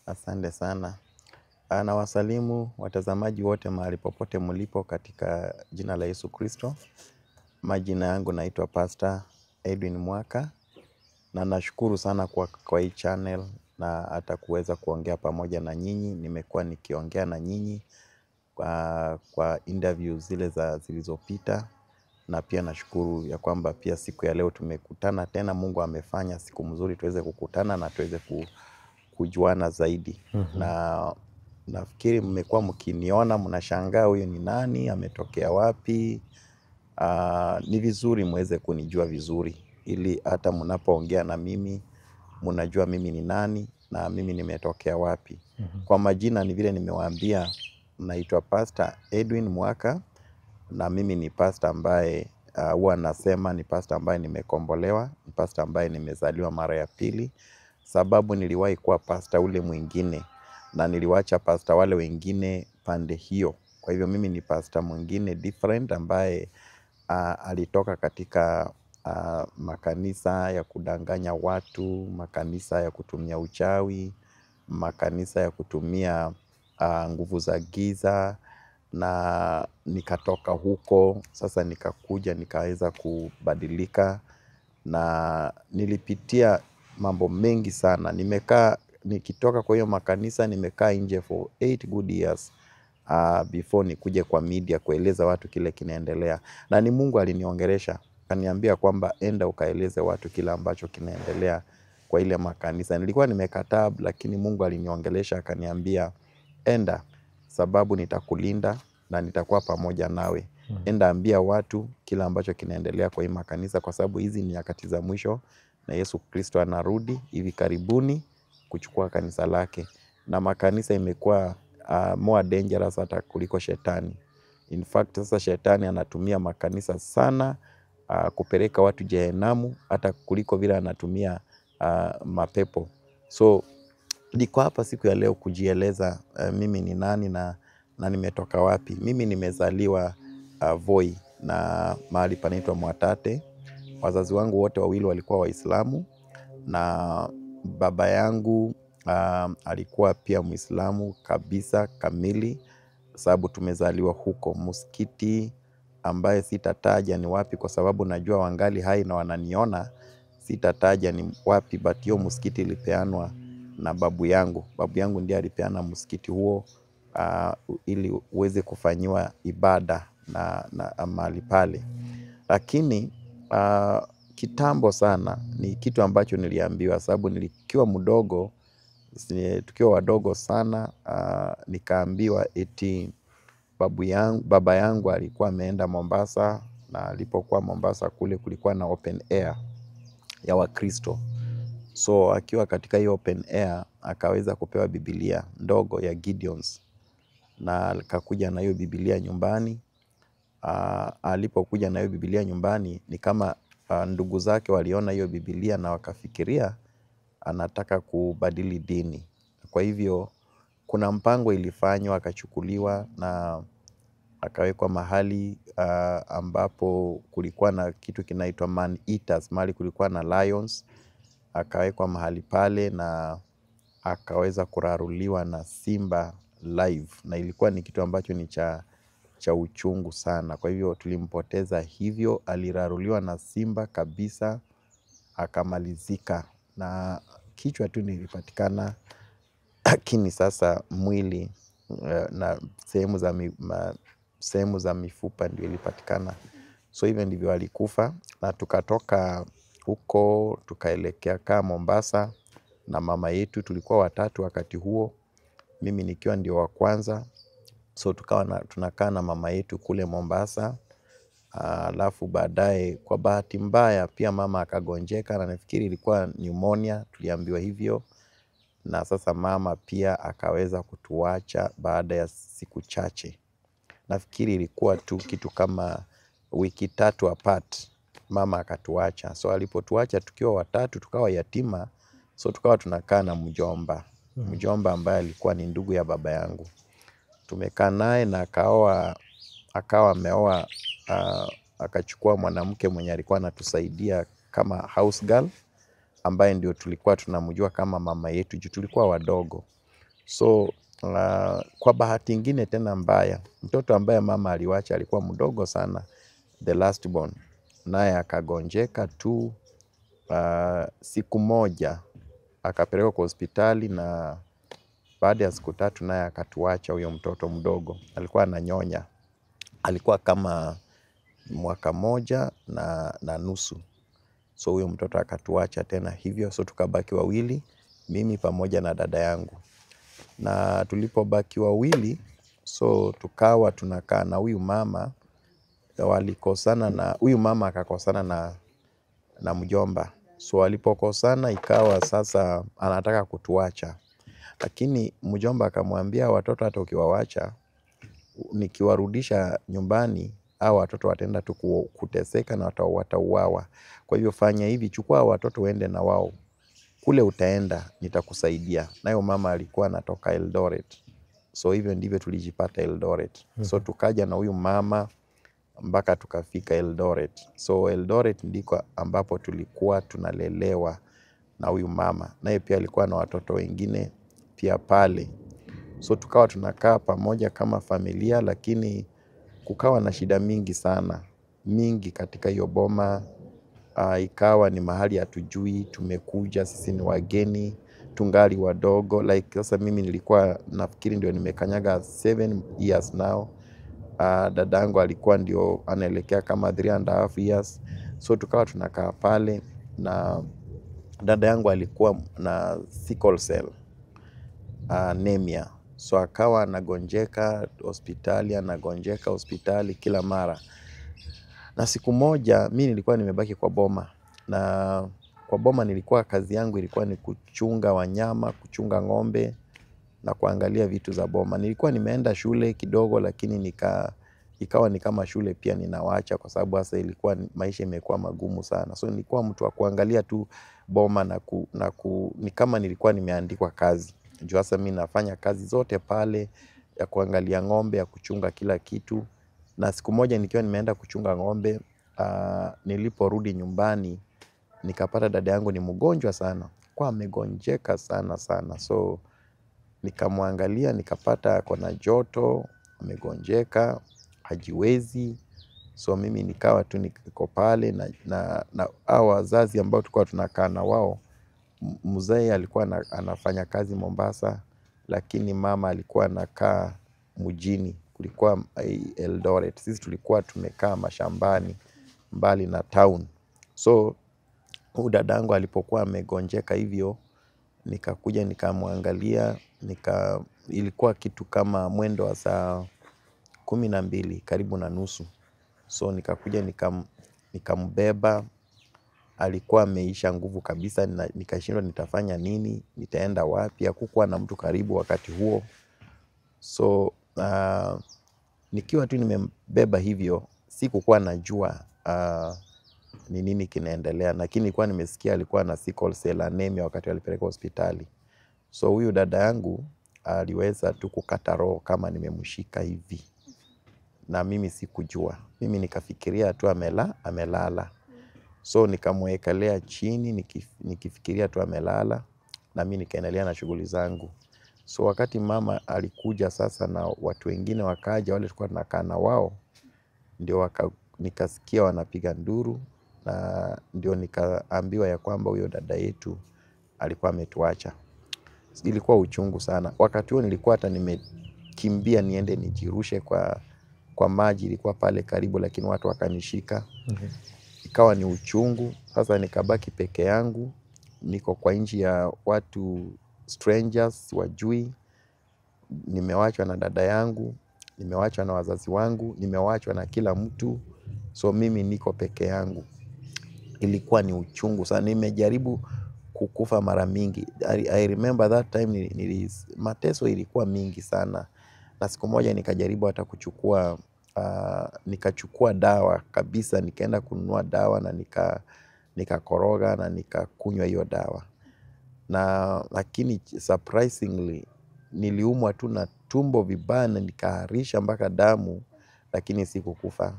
Asante sana. Na wasalimu watazamaji wote mahali popote mlipo katika jina la Yesu Kristo. Majina yangu naitwa Pastor Edwin Mwaka. Na nashukuru sana kwa hii channel na hata kuweza kuongea pamoja na nyinyi. Nimekuwa nikiongea na nyinyi kwa interview zilizopita. Na pia nashukuru ya kwamba pia siku ya leo tumekutana tena. Mungu amefanya siku mzuri tuweze kukutana na tuweze kujuana zaidi. Na nafikiri mmekuwa mkiniona, mnashangaa huyu ni nani, ametokea wapi. Ni vizuri muweze kunijua vizuri, ili hata mnapoongea na mimi mnajua mimi ni nani na mimi nimetokea wapi. Kwa majina ni vile nimewaambia, naitwa Pastor Edwin Mwaka. Na mimi ni pastor ambaye huwa nasema ni pastor ambaye nimekombolewa, ni pastor ambaye nimezaliwa mara ya pili. Sababu niliwahi kuwa pastor ule mwingine na niliwacha pastor wale wengine pande hiyo. Kwa hivyo mimi ni pastor mwingine different ambaye alitoka katika makanisa ya kudanganya watu, makanisa ya kutumia uchawi, makanisa ya kutumia nguvu za giza. Na nikatoka huko, sasa nikakuja, nikaweza kubadilika. Na nilipitia mambo mengi sana. Nikitoka kwa hiyo makanisa, nimekaa nje for 8 good years before nikuje kwa media kueleza watu kile kinaendelea. Na ni Mungu aliniongelesha, akaniambia kwamba enda ukaeleze watu kile ambacho kinaendelea kwa ile makanisa. Nilikuwa nimekataa, lakini Mungu aliniongelesha akaniambia enda, sababu nitakulinda na nitakuwa pamoja nawe. Enda ambia watu kile ambacho kinaendelea kwa hii makanisa, kwa sababu hizi ni nyakati za mwisho na Yesu Kristo anarudi hivi karibuni kuchukua kanisa lake. Na makanisa imekuwa more dangerous hata kuliko shetani. In fact sasa shetani anatumia makanisa sana kupeleka watu jehanamu hata kuliko vile anatumia mapepo. So niko hapa siku ya leo kujieleza mimi ni nani na nimetoka wapi. Mimi nimezaliwa Voi na mahali panaitwa Mwatate. Wazazi wangu wote wawili walikuwa Waislamu na baba yangu alikuwa pia Muislamu kabisa kamili, sababu tumezaliwa huko. Msikiti ambaye sitataja ni wapi kwa sababu najua wangali hai na wananiona, sitataja ni wapi, but hiyo msikiti ilipeanwa na babu yangu. Babu yangu ndiye alipeana msikiti huo ili uweze kufanyiwa ibada na mahali pale. Lakini kitambo sana ni kitu ambacho niliambiwa, sababu nilikiwa mdogo, tukiwa wadogo sana, nikaambiwa eti baba yangu alikuwa ameenda Mombasa, na alipokuwa Mombasa kule kulikuwa na open air ya Wakristo. So akiwa katika hiyo open air akaweza kupewa Biblia ndogo ya Gideons, na akakuja na hiyo Biblia nyumbani. Alipokuja na hiyo Biblia nyumbani ni kama ndugu zake waliona hiyo Biblia na wakafikiria anataka kubadili dini. Kwa hivyo kuna mpango ilifanywa, akachukuliwa na akawekwa mahali ambapo kulikuwa na kitu kinaitwa man eaters, mahali kulikuwa na lions. Akawekwa mahali pale na akaweza kuraruliwa na simba live, na ilikuwa ni kitu ambacho ni cha uchungu sana. Kwa hivyo tulimpoteza hivyo, aliraruliwa na simba kabisa, akamalizika. Na kichwa tu nilipatikana, lakini sasa mwili na sehemu za mifupa ndio ilipatikana. So hivyo ndivyo alikufa, na tukatoka huko tukaelekea kaa Mombasa na mama yetu. Tulikuwa watatu wakati huo, mimi nikiwa ndio wa kwanza. So tukawa tunakaa na mama yetu kule Mombasa. Alafu baadaye kwa bahati mbaya pia mama akagonjeka, na nafikiri ilikuwa pneumonia, tuliambiwa hivyo. Na sasa mama pia akaweza kutuacha baada ya siku chache. Nafikiri ilikuwa tu kitu kama wiki 3 apart, mama akatuacha. So alipotuacha tukiwa watatu, tukawa yatima. So tukawa tunakaa na mjomba ambaye alikuwa ni ndugu ya baba yangu. Tumekaa naye na akawa ameoa, akachukua mwanamke mwenye alikuwa anatusaidia kama house girl, ambaye ndio tulikuwa tunamjua kama mama yetu juu tulikuwa wadogo. So kwa bahati ingine tena mbaya, mtoto ambaye mama aliwacha alikuwa mdogo sana, the last born, naye akagonjeka tu. Siku moja akapelekwa kwa hospitali, na baada ya siku 3 naye akatuacha. Huyo mtoto mdogo alikuwa ananyonya, alikuwa kama mwaka 1.5. So huyo mtoto akatuacha tena hivyo. So tukabaki wawili, mimi pamoja na dada yangu. Na tulipobaki wawili, so tukawa tunakaa na huyu mama. Walikosana, na huyu mama akakosana na mjomba. So walipokosana ikawa sasa anataka kutuacha. Lakini mjomba akamwambia, watoto hata ukiwawacha, nikiwarudisha nyumbani, hao watoto wataenda tu kuteseka na watauawa. Kwa hivyo fanya hivi, chukua watoto uende na wao. Kule utaenda nitakusaidia. Nayo mama alikuwa anatoka Eldoret. So hivyo ndivyo tulijipata Eldoret. So tukaja na huyu mama mpaka tukafika Eldoret. So Eldoret ndiko ambapo tulikuwa tunalelewa na huyu mama. Naye pia alikuwa na watoto wengine pia pale. So tukawa tunakaa pamoja kama familia, lakini kukawa na shida mingi sana. Mingi katika hiyo boma. Ikawa ni mahali hatujui, tumekuja, sisi ni wageni, tungali wadogo. Like sasa mimi nilikuwa nafikiri ndio nimekanyaga 7 years now. Dadangu alikuwa ndio anaelekea kama 3.5 years. So tukawa tunakaa pale, na dada yangu alikuwa na sickle cell anemia. So akawa anagonjeka hospitali kila mara. Na siku moja mimi nilikuwa nimebaki kwa boma, na kwa boma nilikuwa kazi yangu ilikuwa ni kuchunga wanyama, kuchunga ng'ombe na kuangalia vitu za boma. Nilikuwa nimeenda shule kidogo, lakini ikawa ni kama shule pia ninawacha, kwa sababu sasa ilikuwa maisha imekuwa magumu sana. So nilikuwa mtu wa kuangalia tu boma ni kama nilikuwa nimeandikwa kazi. Juu sasa mimi nafanya kazi zote pale, ya kuangalia ng'ombe, ya kuchunga kila kitu. Na siku moja nikiwa nimeenda kuchunga ng'ombe, niliporudi nyumbani nikapata dada yangu ni mgonjwa sana, kwa amegonjeka sana sana. So nikamwangalia, nikapata ako na joto, amegonjeka, hajiwezi. So mimi nikawa tu niko pale, na hao wazazi ambao tulikuwa tunakaa na wao, mzee alikuwa anafanya kazi Mombasa, lakini mama alikuwa anakaa mjini, kulikuwa Eldoret. Sisi tulikuwa tumekaa mashambani mbali na town. So huyu dadangu alipokuwa amegonjeka hivyo, nikakuja nikamwangalia, ilikuwa kitu kama mwendo wa saa 12 karibu na nusu. So nikakuja nikambeba. Alikuwa ameisha nguvu kabisa, nikashindwa nitafanya nini, nitaenda wapi, hakukuwa na mtu karibu wakati huo. So nikiwa tu nimembeba hivyo, sikukuwa najua ni nini kinaendelea, lakini nilikuwa nimesikia alikuwa na sickle cell anemia wakati alipelekwa hospitali. So huyu dada yangu aliweza tu kukata roho kama nimemshika hivi, na mimi sikujua. Mimi nikafikiria tu amelala. So nikamwekelea chini, nikifikiria tu amelala, na mimi nikaendelea na shughuli zangu. So wakati mama alikuja sasa na watu wengine wakaja, wale tulikuwa tunakaa na wao, ndio nikasikia wanapiga nduru, na ndio nikaambiwa ya kwamba huyo dada yetu alikuwa ametuacha. Ilikuwa uchungu sana. Wakati huo nilikuwa hata nimekimbia niende nijirushe kwa maji, ilikuwa pale karibu, lakini watu wakanishika. Ikawa ni uchungu. Sasa nikabaki peke yangu, niko kwa nchi ya watu strangers, wajui. Nimewachwa na dada yangu, nimewachwa na wazazi wangu, nimewachwa na kila mtu. So mimi niko peke yangu. Ilikuwa ni uchungu sana. Nimejaribu kukufa mara mingi. I remember that time mateso ilikuwa mingi sana. Na siku moja nikajaribu hata nikachukua dawa kabisa, nikaenda kununua dawa, na nikakoroga na nikakunywa hiyo dawa. Lakini surprisingly niliumwa tu na tumbo vibaya, na nikaharisha mpaka damu, lakini sikukufa.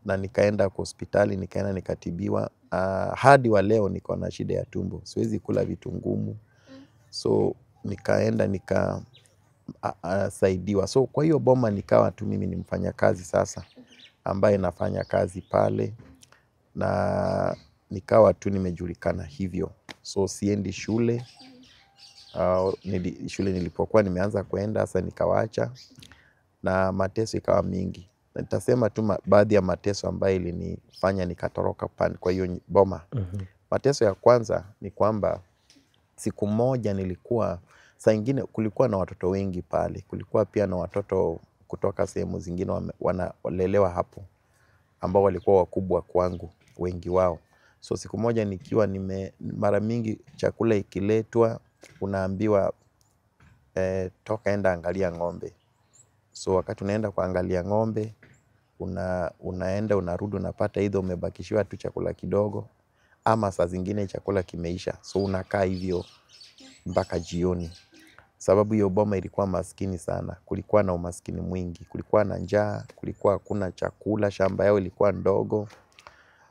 Na nikaenda kwa hospitali, nikaenda nikatibiwa. Hadi wa leo niko na shida ya tumbo, siwezi kula vitu ngumu. So nikaenda nikasaidiwa. So kwa hiyo boma nikawa tu mimi ni mfanyakazi sasa ambaye nafanya kazi pale, na nikawa tu nimejulikana hivyo. So siendi shule. Shule nilipokuwa nimeanza kuenda sasa nikawacha, na mateso ikawa mingi. Na nitasema tu baadhi ya mateso ambayo ilinifanya nikatoroka kwa hiyo boma. Mateso ya kwanza ni kwamba siku moja nilikuwa, saa ingine kulikuwa na watoto wengi pale. Kulikuwa pia na watoto kutoka sehemu zingine wanalelewa hapo, ambao walikuwa wakubwa kwangu wengi wao. So siku moja nikiwa mara mingi chakula ikiletwa unaambiwa toka enda angalia ng'ombe. So wakati unaenda kuangalia ng'ombe, unaenda unarudi unapata either umebakishiwa tu chakula kidogo, ama saa zingine chakula kimeisha. So unakaa hivyo mpaka jioni. Sababu hiyo boma ilikuwa maskini sana. Kulikuwa na umaskini mwingi, kulikuwa na njaa, kulikuwa hakuna chakula, shamba yao ilikuwa ndogo.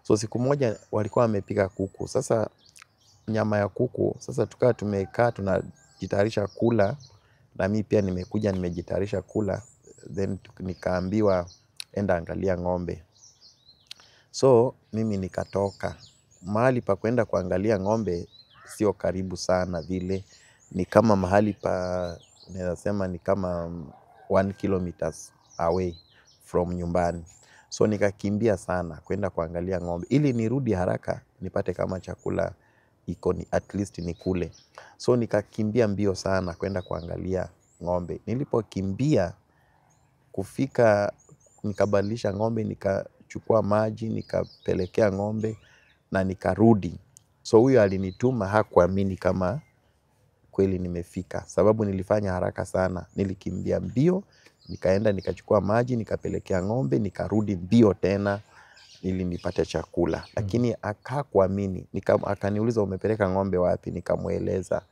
So siku moja walikuwa wamepika kuku. Sasa nyama ya kuku, sasa tukawa tumekaa tunajitayarisha kula, na mimi pia nimekuja nimejitayarisha kula. Then nikaambiwa enda angalia ng'ombe. So mimi nikatoka. Mahali pa kwenda kuangalia ng'ombe sio karibu sana vile, ni kama mahali naweza sema ni kama 1 kilometers away from nyumbani. So nikakimbia sana kwenda kuangalia ng'ombe, ili nirudi haraka nipate kama chakula iko at least nikule. So nikakimbia mbio sana kwenda kuangalia ng'ombe. Nilipokimbia kufika, nikabadilisha ng'ombe, nikachukua maji, nikapelekea ng'ombe na nikarudi. So huyo alinituma hakuamini kama kweli nimefika, sababu nilifanya haraka sana. Nilikimbia mbio, nikaenda nikachukua maji, nikapelekea ng'ombe, nikarudi mbio tena ili nipate chakula. Lakini hakuamini. Akaniuliza umepeleka ng'ombe wapi? Nikamueleza.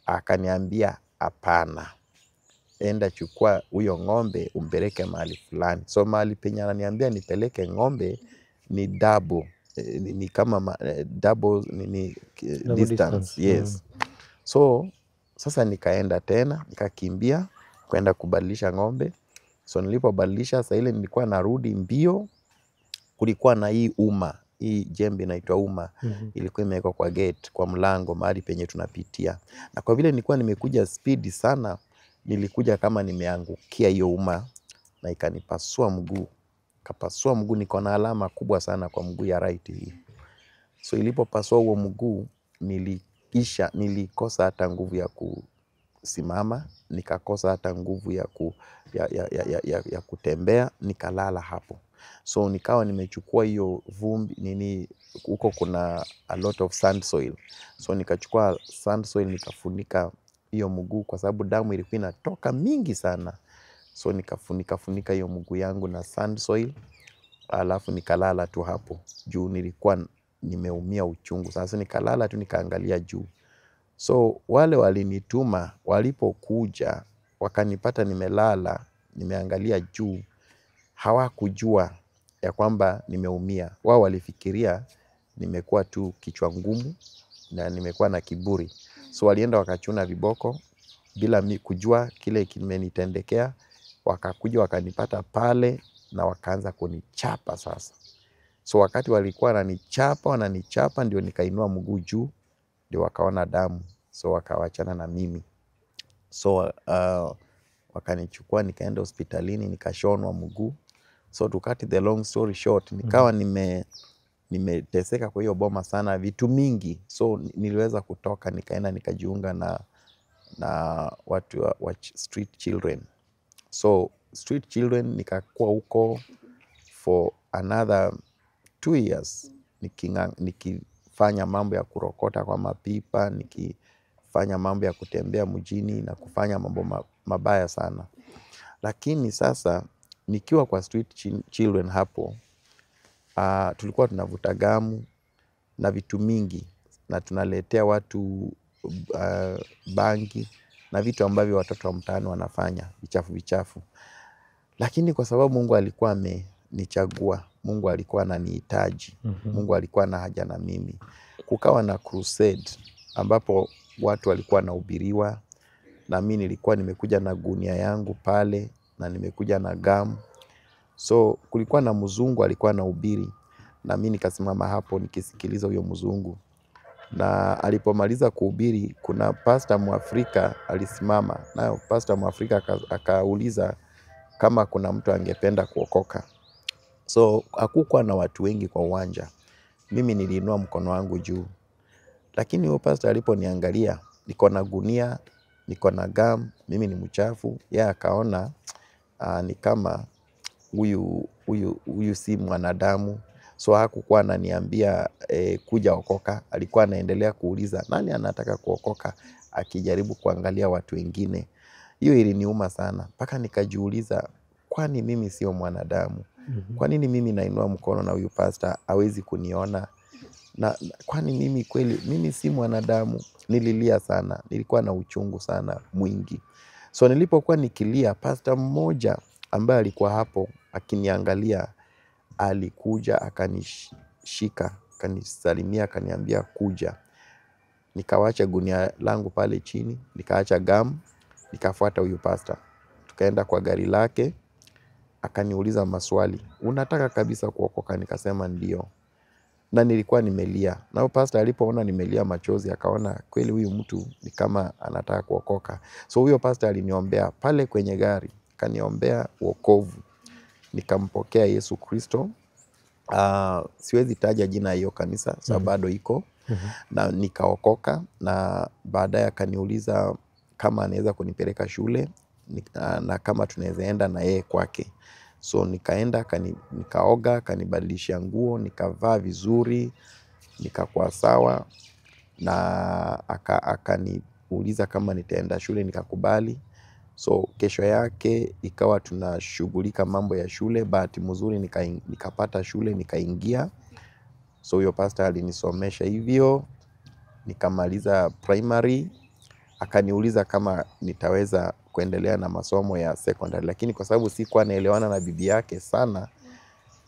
Akaniambia hapana, enda chukua huyo ng'ombe umpeleke mahali fulani. So mahali penye ananiambia nipeleke ng'ombe ni double, ni kama double distance. Yes. So sasa nikaenda tena, nikakimbia kwenda kubadilisha ng'ombe. So nilipobadilisha, saa ile nilikuwa narudi mbio, kulikuwa na hii jembe inaitwa uma. Ilikuwa imewekwa kwa gate, kwa mlango mahali penye tunapitia. Na kwa vile nilikuwa nimekuja speed sana, nilikuja kama nimeangukia hiyo uma na ikanipasua mguu. Kapasua mguu, niko na alama kubwa sana kwa mguu ya right hii. So ilipopasua huo mguu, nilikosa hata nguvu ya kusimama, nikakosa hata nguvu ya kutembea, nikalala hapo. So nikawa nimechukua hiyo vumbi, huko kuna a lot of sand soil. So nikachukua sand soil nikafunika hiyo mguu, kwa sababu damu ilikuwa inatoka mingi sana. So nikafunika hiyo mguu yangu na sand soil, alafu nikalala tu hapo juu nilikuwa nimeumia uchungu. Sasa nikalala tu nikaangalia juu. So wale walinituma walipokuja wakanipata nimelala nimeangalia juu, hawakujua ya kwamba nimeumia. Wao walifikiria nimekuwa tu kichwa ngumu na nimekuwa na kiburi. So walienda wakachuna viboko bila kujua kile kimenitendekea. Wakakuja wakanipata pale na wakaanza kunichapa sasa. So wakati walikuwa wananichapa ndio nikainua mguu juu, ndio wakaona damu. So wakawachana na mimi. So wakanichukua nikaenda hospitalini nikashonwa mguu. So to cut the long story short, nikawa nimeteseka kwa hiyo boma sana, vitu mingi. So niliweza kutoka nikaenda nikajiunga na watu wa street children. So street children nikakuwa huko for another 2 years. Nikifanya mambo ya kurokota kwa mapipa, nikifanya mambo ya kutembea mjini na kufanya mambo mabaya sana. Lakini sasa nikiwa kwa street children hapo, tulikuwa tunavuta gamu na vitu mingi, na tunaletea watu bangi na vitu ambavyo watoto wa mtaani wanafanya vichafu. Lakini kwa sababu Mungu alikuwa amenichagua, Mungu alikuwa ananihitaji, Mungu alikuwa na haja na mimi. Kukawa na crusade ambapo watu walikuwa wanahubiriwa, na mimi nilikuwa nimekuja na gunia yangu pale na nimekuja na gamu. So kulikuwa na mzungu alikuwa anahubiri, na mimi nikasimama hapo nikisikiliza huyo mzungu. Na alipomaliza kuhubiri, kuna pastor Mwafrika alisimama, na pastor Mwafrika akauliza kama kuna mtu angependa kuokoka. So hakukuwa na watu wengi kwa uwanja. Mimi niliinua mkono wangu juu. Lakini huyo pastor aliponiangalia, niko na gunia, niko na gam, mimi ni mchafu, yeye akaona ni kama huyu si mwanadamu. So hakukuwa ananiambia kuja okoka, alikuwa anaendelea kuuliza nani anataka kuokoka, akijaribu kuangalia watu wengine. Hiyo iliniuma sana, mpaka nikajiuliza, kwani mimi sio mwanadamu? Kwa nini mimi nainua mkono na huyu pastor hawezi kuniona? Na kwani mimi kweli mimi si mwanadamu? Nililia sana, nilikuwa na uchungu sana mwingi. So nilipokuwa nikilia, pastor mmoja ambaye alikuwa hapo akiniangalia, alikuja akanishika, akanisalimia, akaniambia kuja. Nikawacha gunia langu pale chini, nikaacha gamu, nikafuata huyu pastor. Tukaenda kwa gari lake, akaniuliza maswali, unataka kabisa kuokoka? Nikasema ndio. Na nilikuwa nimelia. Na huyo pastor alipoona nimelia machozi, akaona kweli huyu mtu ni kama anataka kuokoka. So huyo pastor aliniombea pale kwenye gari, akaniombea wokovu. Nikampokea Yesu Kristo. Siwezi taja jina hiyo kanisa, sababu bado iko. Na nikaokoka, na baadaye akaniuliza kama anaweza kunipeleka shule na kama tunaweza enda na yeye kwake. So nikaenda, nikaoga, akanibadilishia nguo, nikavaa vizuri, nikakuwa sawa, na akaniuliza kama nitaenda shule, nikakubali. So kesho yake ikawa tunashughulika mambo ya shule, bahati mzuri nikapata shule, nikaingia. So huyo pastor alinisomesha hivyo, nikamaliza primary. Akaniuliza kama nitaweza kuendelea na masomo ya secondary, lakini kwa sababu sikuwa naelewana na bibi yake sana,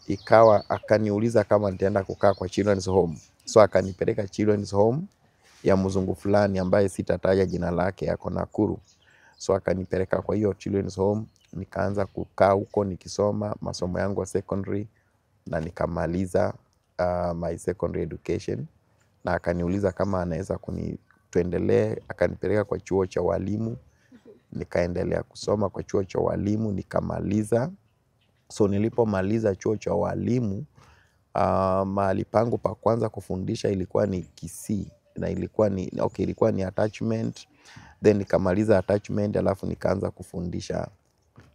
ikawa akaniuliza kama nitaenda kukaa kwa children's home. So akanipeleka children's home ya mzungu fulani ambaye sitataja jina lake, yako Nakuru. So akanipeleka kwa hiyo children's home, nikaanza kukaa huko nikisoma masomo yangu ya secondary, na nikamaliza my secondary education. Na akaniuliza kama anaweza tuendelee, akanipeleka kwa chuo cha walimu, nikaendelea kusoma kwa chuo cha walimu, nikamaliza. So nilipomaliza chuo cha walimu, mahali pangu pa kwanza kufundisha ilikuwa ni Kisii, na ilikuwa ni attachment. Then nikamaliza attachment, alafu nikaanza kufundisha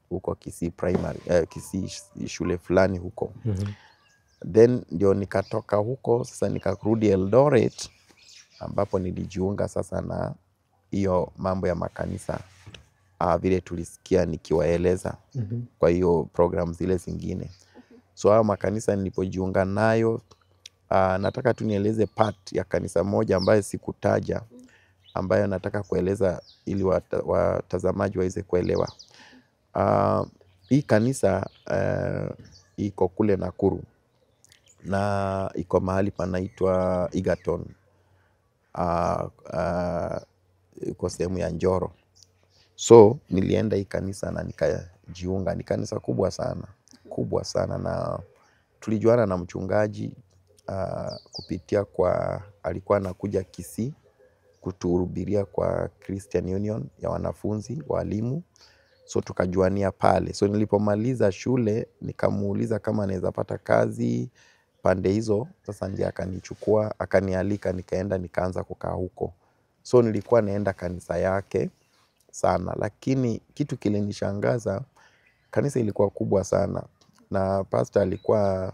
huko Kisii primary, Kisii shule fulani huko. Then ndio nikatoka huko, sasa nikarudi Eldoret, ambapo nilijiunga sasa na hiyo mambo ya makanisa, vile tulisikia nikiwaeleza kwa hiyo program zile zingine. So hayo makanisa nilipojiunga nayo, nataka tu nieleze part ya kanisa moja ambayo sikutaja, ambayo nataka kueleza ili watazamaji waweze kuelewa. Hii kanisa iko kule Nakuru, na iko mahali panaitwa Egerton, iko sehemu ya Njoro. So nilienda hii kanisa na nikajiunga. Ni kanisa kubwa sana, na tulijuana na mchungaji kupitia kwa, alikuwa anakuja Kisii kutuhubiria kwa Christian Union ya wanafunzi walimu. So tukajuania pale. So nilipomaliza shule, nikamuuliza kama anaweza pata kazi pande hizo. Sasa ndiye akanichukua, akanialika, nikaenda, nikaanza kukaa huko. So nilikuwa naenda kanisa yake sana, lakini kitu kilinishangaza, kanisa ilikuwa kubwa sana, na pastor alikuwa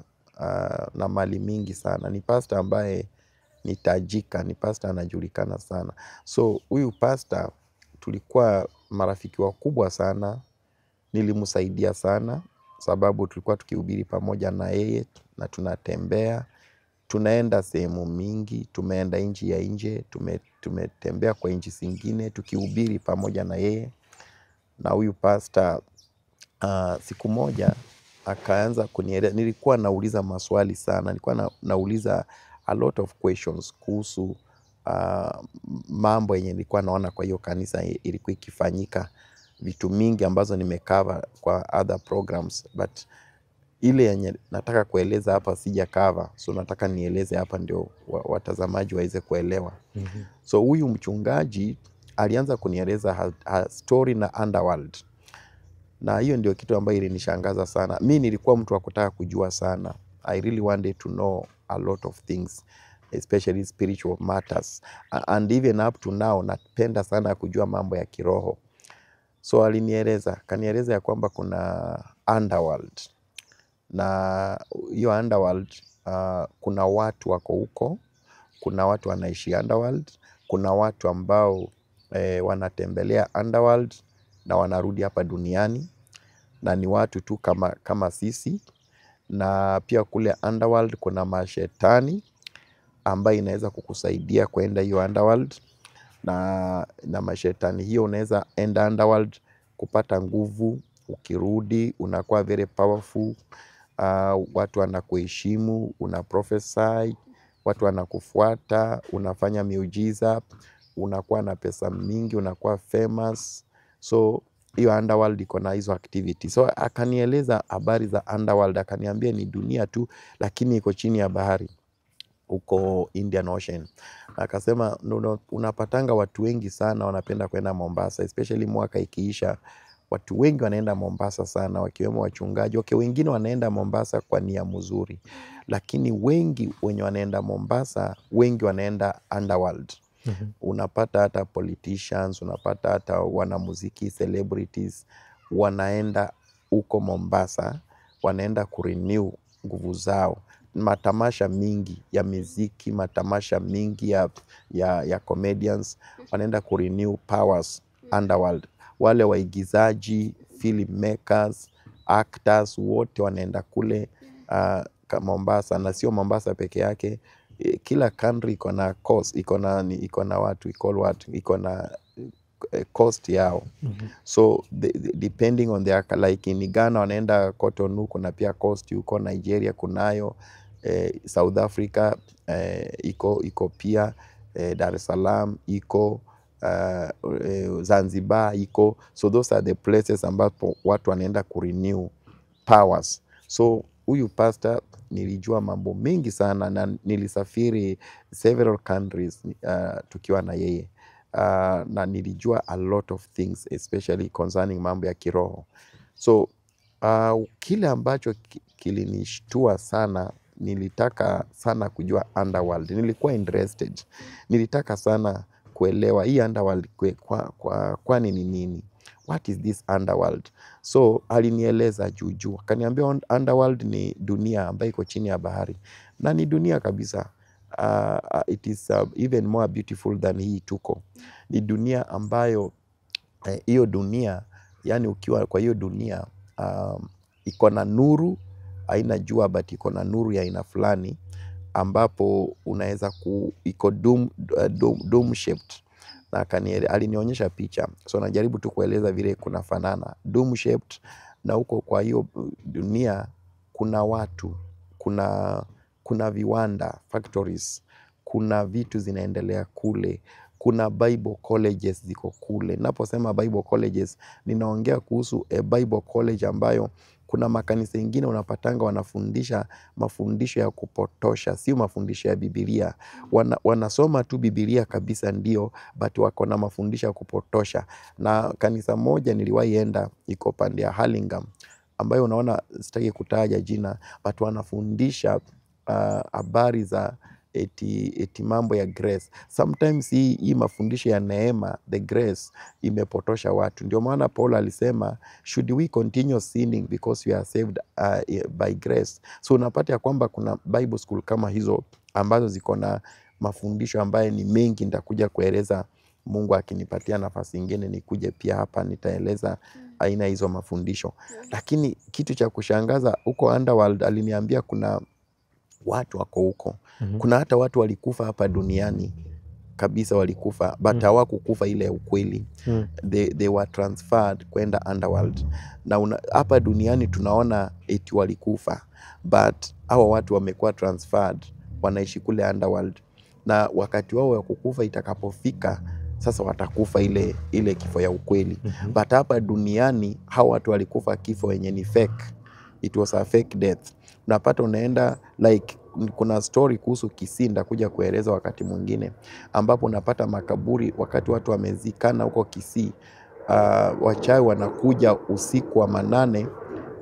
na mali mingi sana. Ni pastor ambaye ni tajika, ni pastor anajulikana sana. So huyu pastor tulikuwa marafiki wakubwa sana, nilimsaidia sana, sababu tulikuwa tukihubiri pamoja na yeye, na tunatembea, tunaenda sehemu mingi, tumeenda nchi ya nje, tumetembea kwa nchi zingine tukihubiri pamoja na yeye. Na huyu pastor siku moja akaanza kunieleza, nilikuwa nauliza maswali sana, nilikuwa nauliza a lot of questions kuhusu mambo yenye nilikuwa naona kwa hiyo kanisa ilikuwa ikifanyika, vitu mingi ambazo nimecover kwa other programs, but ile yenye nataka kueleza hapa sija cover, so nataka nieleze hapa ndio watazamaji waweze kuelewa. So huyu mchungaji alianza kunieleza story na underworld, na hiyo ndio kitu ambayo ilinishangaza sana. Mimi nilikuwa mtu wa kutaka kujua sana. I really wanted to know a lot of things, especially spiritual matters, and even up to now napenda sana kujua mambo ya kiroho. So kanieleza ya kwamba kuna underworld, na hiyo underworld kuna watu wako huko, kuna watu wanaishi underworld, kuna watu ambao wanatembelea underworld na wanarudi hapa duniani, na ni watu tu kama sisi. Na pia kule underworld kuna mashetani ambayo inaweza kukusaidia kwenda hiyo underworld, na mashetani hiyo unaweza enda underworld kupata nguvu, ukirudi unakuwa very powerful. Watu wanakuheshimu, una prophesy, watu wanakufuata, unafanya miujiza, unakuwa na pesa mingi, unakuwa famous. So hiyo underworld iko na hizo activity. So akanieleza habari za underworld, akaniambia ni dunia tu lakini iko chini ya bahari huko Indian Ocean. Akasema unapatanga watu wengi sana wanapenda kwenda Mombasa, especially mwaka ikiisha. Watu wengi wanaenda Mombasa sana, wakiwemo wachungaji. Wengine wanaenda Mombasa kwa nia mzuri, lakini wengi wenye wanaenda Mombasa, wengi wanaenda underworld. Unapata hata politicians, unapata hata wanamuziki, celebrities, wanaenda huko Mombasa, wanaenda kurenew nguvu zao. Matamasha mingi ya muziki, matamasha mingi ya comedians, wanaenda kurenew powers underworld. Wale waigizaji, filmmakers, actors, wote wanaenda kule Mombasa. Na sio Mombasa peke yake, kila country iko na coast, iko na watu, iko na coast yao. So depending on their, like in Ghana wanaenda Cotonou, kuna pia coast huko. Nigeria kunayo, South Africa iko pia, Dar es Salaam iko, Zanzibar iko. So those are the places ambapo watu wanaenda kurenew powers. So huyu pastor nilijua mambo mengi sana, na nilisafiri several countries tukiwa na yeye, na nilijua a lot of things especially concerning mambo ya kiroho. So kile ambacho kilinishtua sana, nilitaka sana kujua underworld. Nilikuwa interested, nilitaka sana kuelewa hii underworld kwani ni nini, what is this underworld. So alinieleza juu, akaniambia underworld ni dunia ambayo iko chini ya bahari, na ni dunia kabisa. It is even more beautiful than hii tuko. Ni dunia ambayo hiyo dunia, yani ukiwa kwa hiyo dunia, iko na nuru, haina jua but iko na nuru ya aina fulani, ambapo unaweza iko dome shaped. Na alinionyesha picha, so najaribu tu kueleza vile kuna fanana dome shaped. Na huko kwa hiyo dunia kuna watu, kuna viwanda, factories, kuna vitu zinaendelea kule, kuna Bible colleges ziko kule. Naposema Bible colleges, ninaongea kuhusu Bible college ambayo kuna makanisa ingine unapatanga wanafundisha mafundisho ya kupotosha, sio mafundisho ya Biblia. Wanasoma tu Biblia kabisa ndio, but wako na mafundisho ya kupotosha. Na kanisa moja niliwahi enda, iko pande ya Hurlingham, ambayo unaona sitaki kutaja jina, but wanafundisha habari za eti mambo ya grace. Sometimes hii mafundisho ya neema, the grace, imepotosha watu. Ndio maana Paul alisema, should we continue sinning because we are saved by grace? So unapata ya kwamba kuna Bible school kama hizo ambazo ziko na mafundisho ambaye ni mengi. Nitakuja kueleza, Mungu akinipatia nafasi nyingine nikuje pia hapa nitaeleza aina hizo mafundisho. Lakini kitu cha kushangaza huko underworld, aliniambia kuna watu wako huko. Kuna hata watu walikufa hapa duniani kabisa, walikufa but hawakukufa ile ukweli. They were transferred kwenda underworld. Na hapa duniani tunaona eti walikufa, but hawa watu wamekuwa transferred, wanaishi kule underworld. na wakati wao wa kukufa itakapofika, sasa watakufa ile kifo ya ukweli. But hapa duniani hao watu walikufa kifo yenye ni fake. It was a fake death. Unapata unaenda like, kuna story kuhusu Kisii ndakuja kueleza wakati mwingine, ambapo unapata makaburi wakati watu wamezikana huko Kisii, wachawi wanakuja usiku wa manane,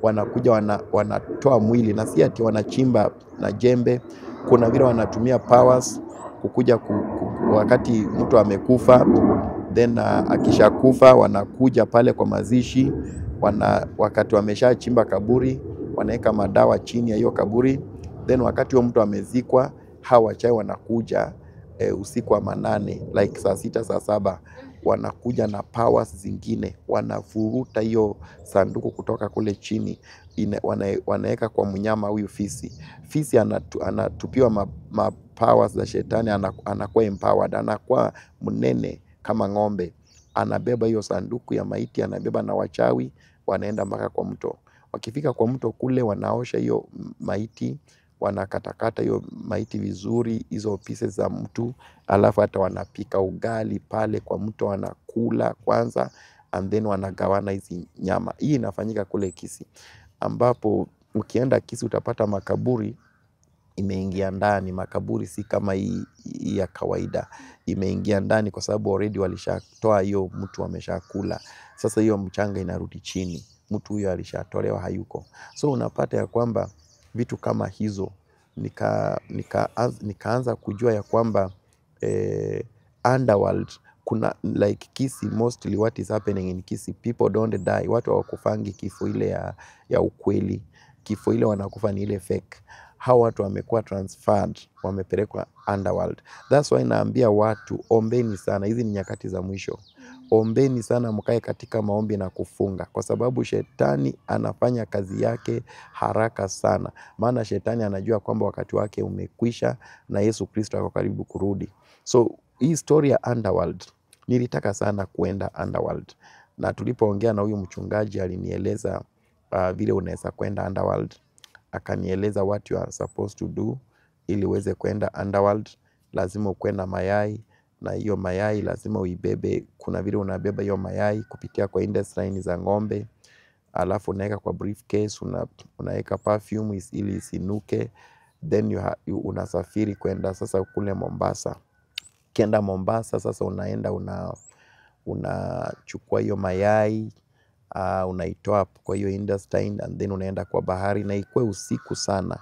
wanakuja wanatoa mwili, na si ati wanachimba na jembe. Kuna vile wanatumia powers kukuja wakati mtu amekufa, then akishakufa wanakuja pale kwa mazishi, wakati wameshachimba kaburi wanaweka madawa chini ya hiyo kaburi, then wakati huo mtu amezikwa, hawa wachawi wanakuja usiku wa manane like saa 6 saa 7, wanakuja na powers zingine, wanafuruta hiyo sanduku kutoka kule chini, wanaweka kwa mnyama huyu fisi. Fisi anatupiwa powers za shetani, anakuwa empowered, anakuwa mnene kama ng'ombe, anabeba hiyo sanduku ya maiti, anabeba na wachawi, wanaenda mpaka kwa mto. Wakifika kwa mto kule, wanaosha hiyo maiti, wanakatakata hiyo maiti vizuri, hizo pieces za mtu, alafu hata wanapika ugali pale kwa mto, wanakula kwanza, and then wanagawana hizi nyama. Hii inafanyika kule Kisii, ambapo ukienda Kisii utapata makaburi imeingia ndani. Makaburi si kama hii ya kawaida, imeingia ndani kwa sababu already walishatoa hiyo mtu, ameshakula. Sasa hiyo mchanga inarudi chini, mtu huyo alishatolewa, hayuko. So unapata ya kwamba vitu kama hizo, nikaanza kujua ya kwamba underworld kuna like Kisii, mostly what is happening in Kisii, people don't die. Watu hawakufangi kifo ile ya ukweli. Kifo ile wanakufa ni ile fake. Hao watu wamekuwa transferred, wamepelekwa underworld. That's why naambia watu, ombeni sana. Hizi ni nyakati za mwisho. Ombeni sana, mkae katika maombi na kufunga, kwa sababu shetani anafanya kazi yake haraka sana. Maana shetani anajua kwamba wakati wake umekwisha na Yesu Kristo ako karibu kurudi. So hii story ya underworld, nilitaka sana kuenda underworld, na tulipoongea na huyu mchungaji alinieleza vile unaweza kwenda underworld. Akanieleza what you are supposed to do ili uweze kwenda underworld. Lazima ukuwe na mayai, na hiyo mayai lazima uibebe. Kuna vile unabeba hiyo mayai kupitia kwa intestine za ng'ombe, alafu unaweka kwa briefcase, unaweka perfume ili isinuke, then unasafiri kwenda sasa kule Mombasa. Ukienda Mombasa sasa unaenda unachukua hiyo mayai, unaitoa kwa hiyo intestine, and then unaenda kwa bahari, na ikuwe usiku sana.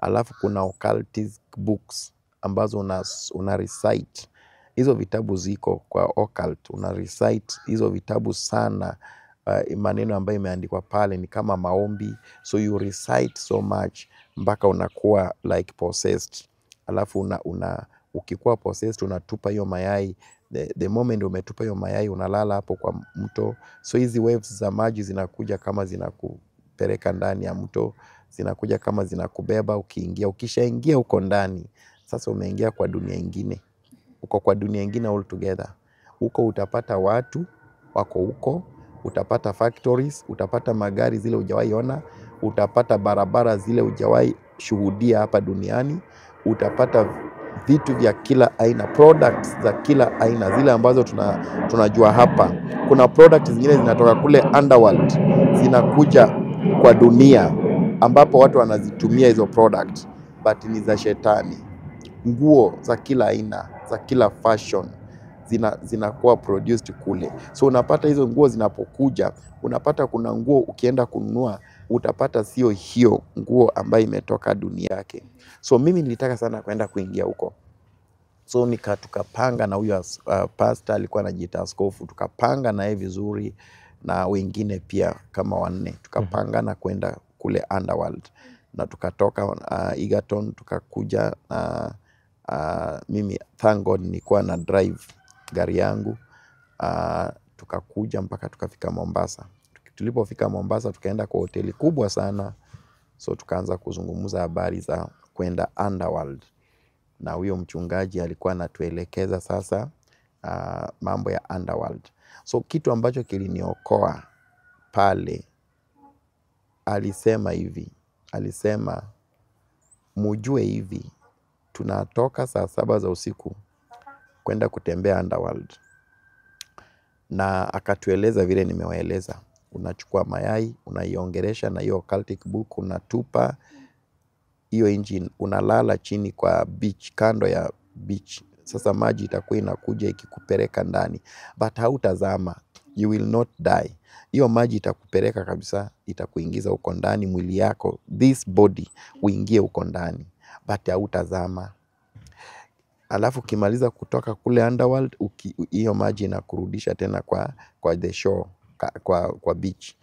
Alafu kuna occultist books ambazo una recite. Hizo vitabu ziko kwa occult, una recite hizo vitabu sana. Maneno ambayo imeandikwa pale ni kama maombi, so you recite so much mpaka unakuwa like possessed. Alafu ukikuwa possessed unatupa hiyo mayai. The moment umetupa hiyo mayai, unalala hapo kwa mto. So hizi waves za maji zinakuja kama zinakupeleka ndani ya mto, zinakuja kama zinakubeba. Ukishaingia huko ndani, sasa umeingia kwa dunia ingine. Uko kwa dunia ingine all together. Huko utapata watu wako huko, utapata factories, utapata magari zile hujawahi ona, utapata barabara zile hujawahi shuhudia hapa duniani, utapata vitu vya kila aina, products za kila aina, zile ambazo tunajua hapa. Kuna products zingine zinatoka kule underworld, zinakuja kwa dunia, ambapo watu wanazitumia hizo products, but ni za shetani. Nguo za kila aina, za kila fashion zinakuwa produced kule. So unapata hizo nguo zinapokuja, unapata kuna nguo ukienda kununua, utapata sio hiyo nguo ambayo imetoka dunia yake. So mimi nilitaka sana kwenda kuingia huko. So tukapanga na huyo pastor alikuwa anajiita askofu, tukapanga naye vizuri na wengine pia kama 4. Tukapanga na kwenda kule underworld, na tukatoka Egerton tukakuja. Mimi thank God nilikuwa na drive gari yangu, tukakuja mpaka tukafika Mombasa. Tulipofika Mombasa tukaenda kwa hoteli kubwa sana, so tukaanza kuzungumza habari za kwenda underworld, na huyo mchungaji alikuwa anatuelekeza sasa mambo ya underworld. So kitu ambacho kiliniokoa pale, alisema hivi, alisema mujue hivi, tunatoka saa 7 za usiku kwenda kutembea underworld. Na akatueleza vile nimewaeleza. Unachukua mayai, unaiongeresha na hiyo occultic book, unatupa hiyo engine, unalala chini kwa beach, kando ya beach. Sasa maji itakuwa inakuja ikikupeleka ndani, but hautazama, you will not die. Hiyo maji itakupeleka kabisa, itakuingiza huko ndani, mwili yako, this body uingie huko ndani, but hautazama. Alafu ukimaliza kutoka kule underworld, hiyo maji inakurudisha tena kwa the shore, kwa beach.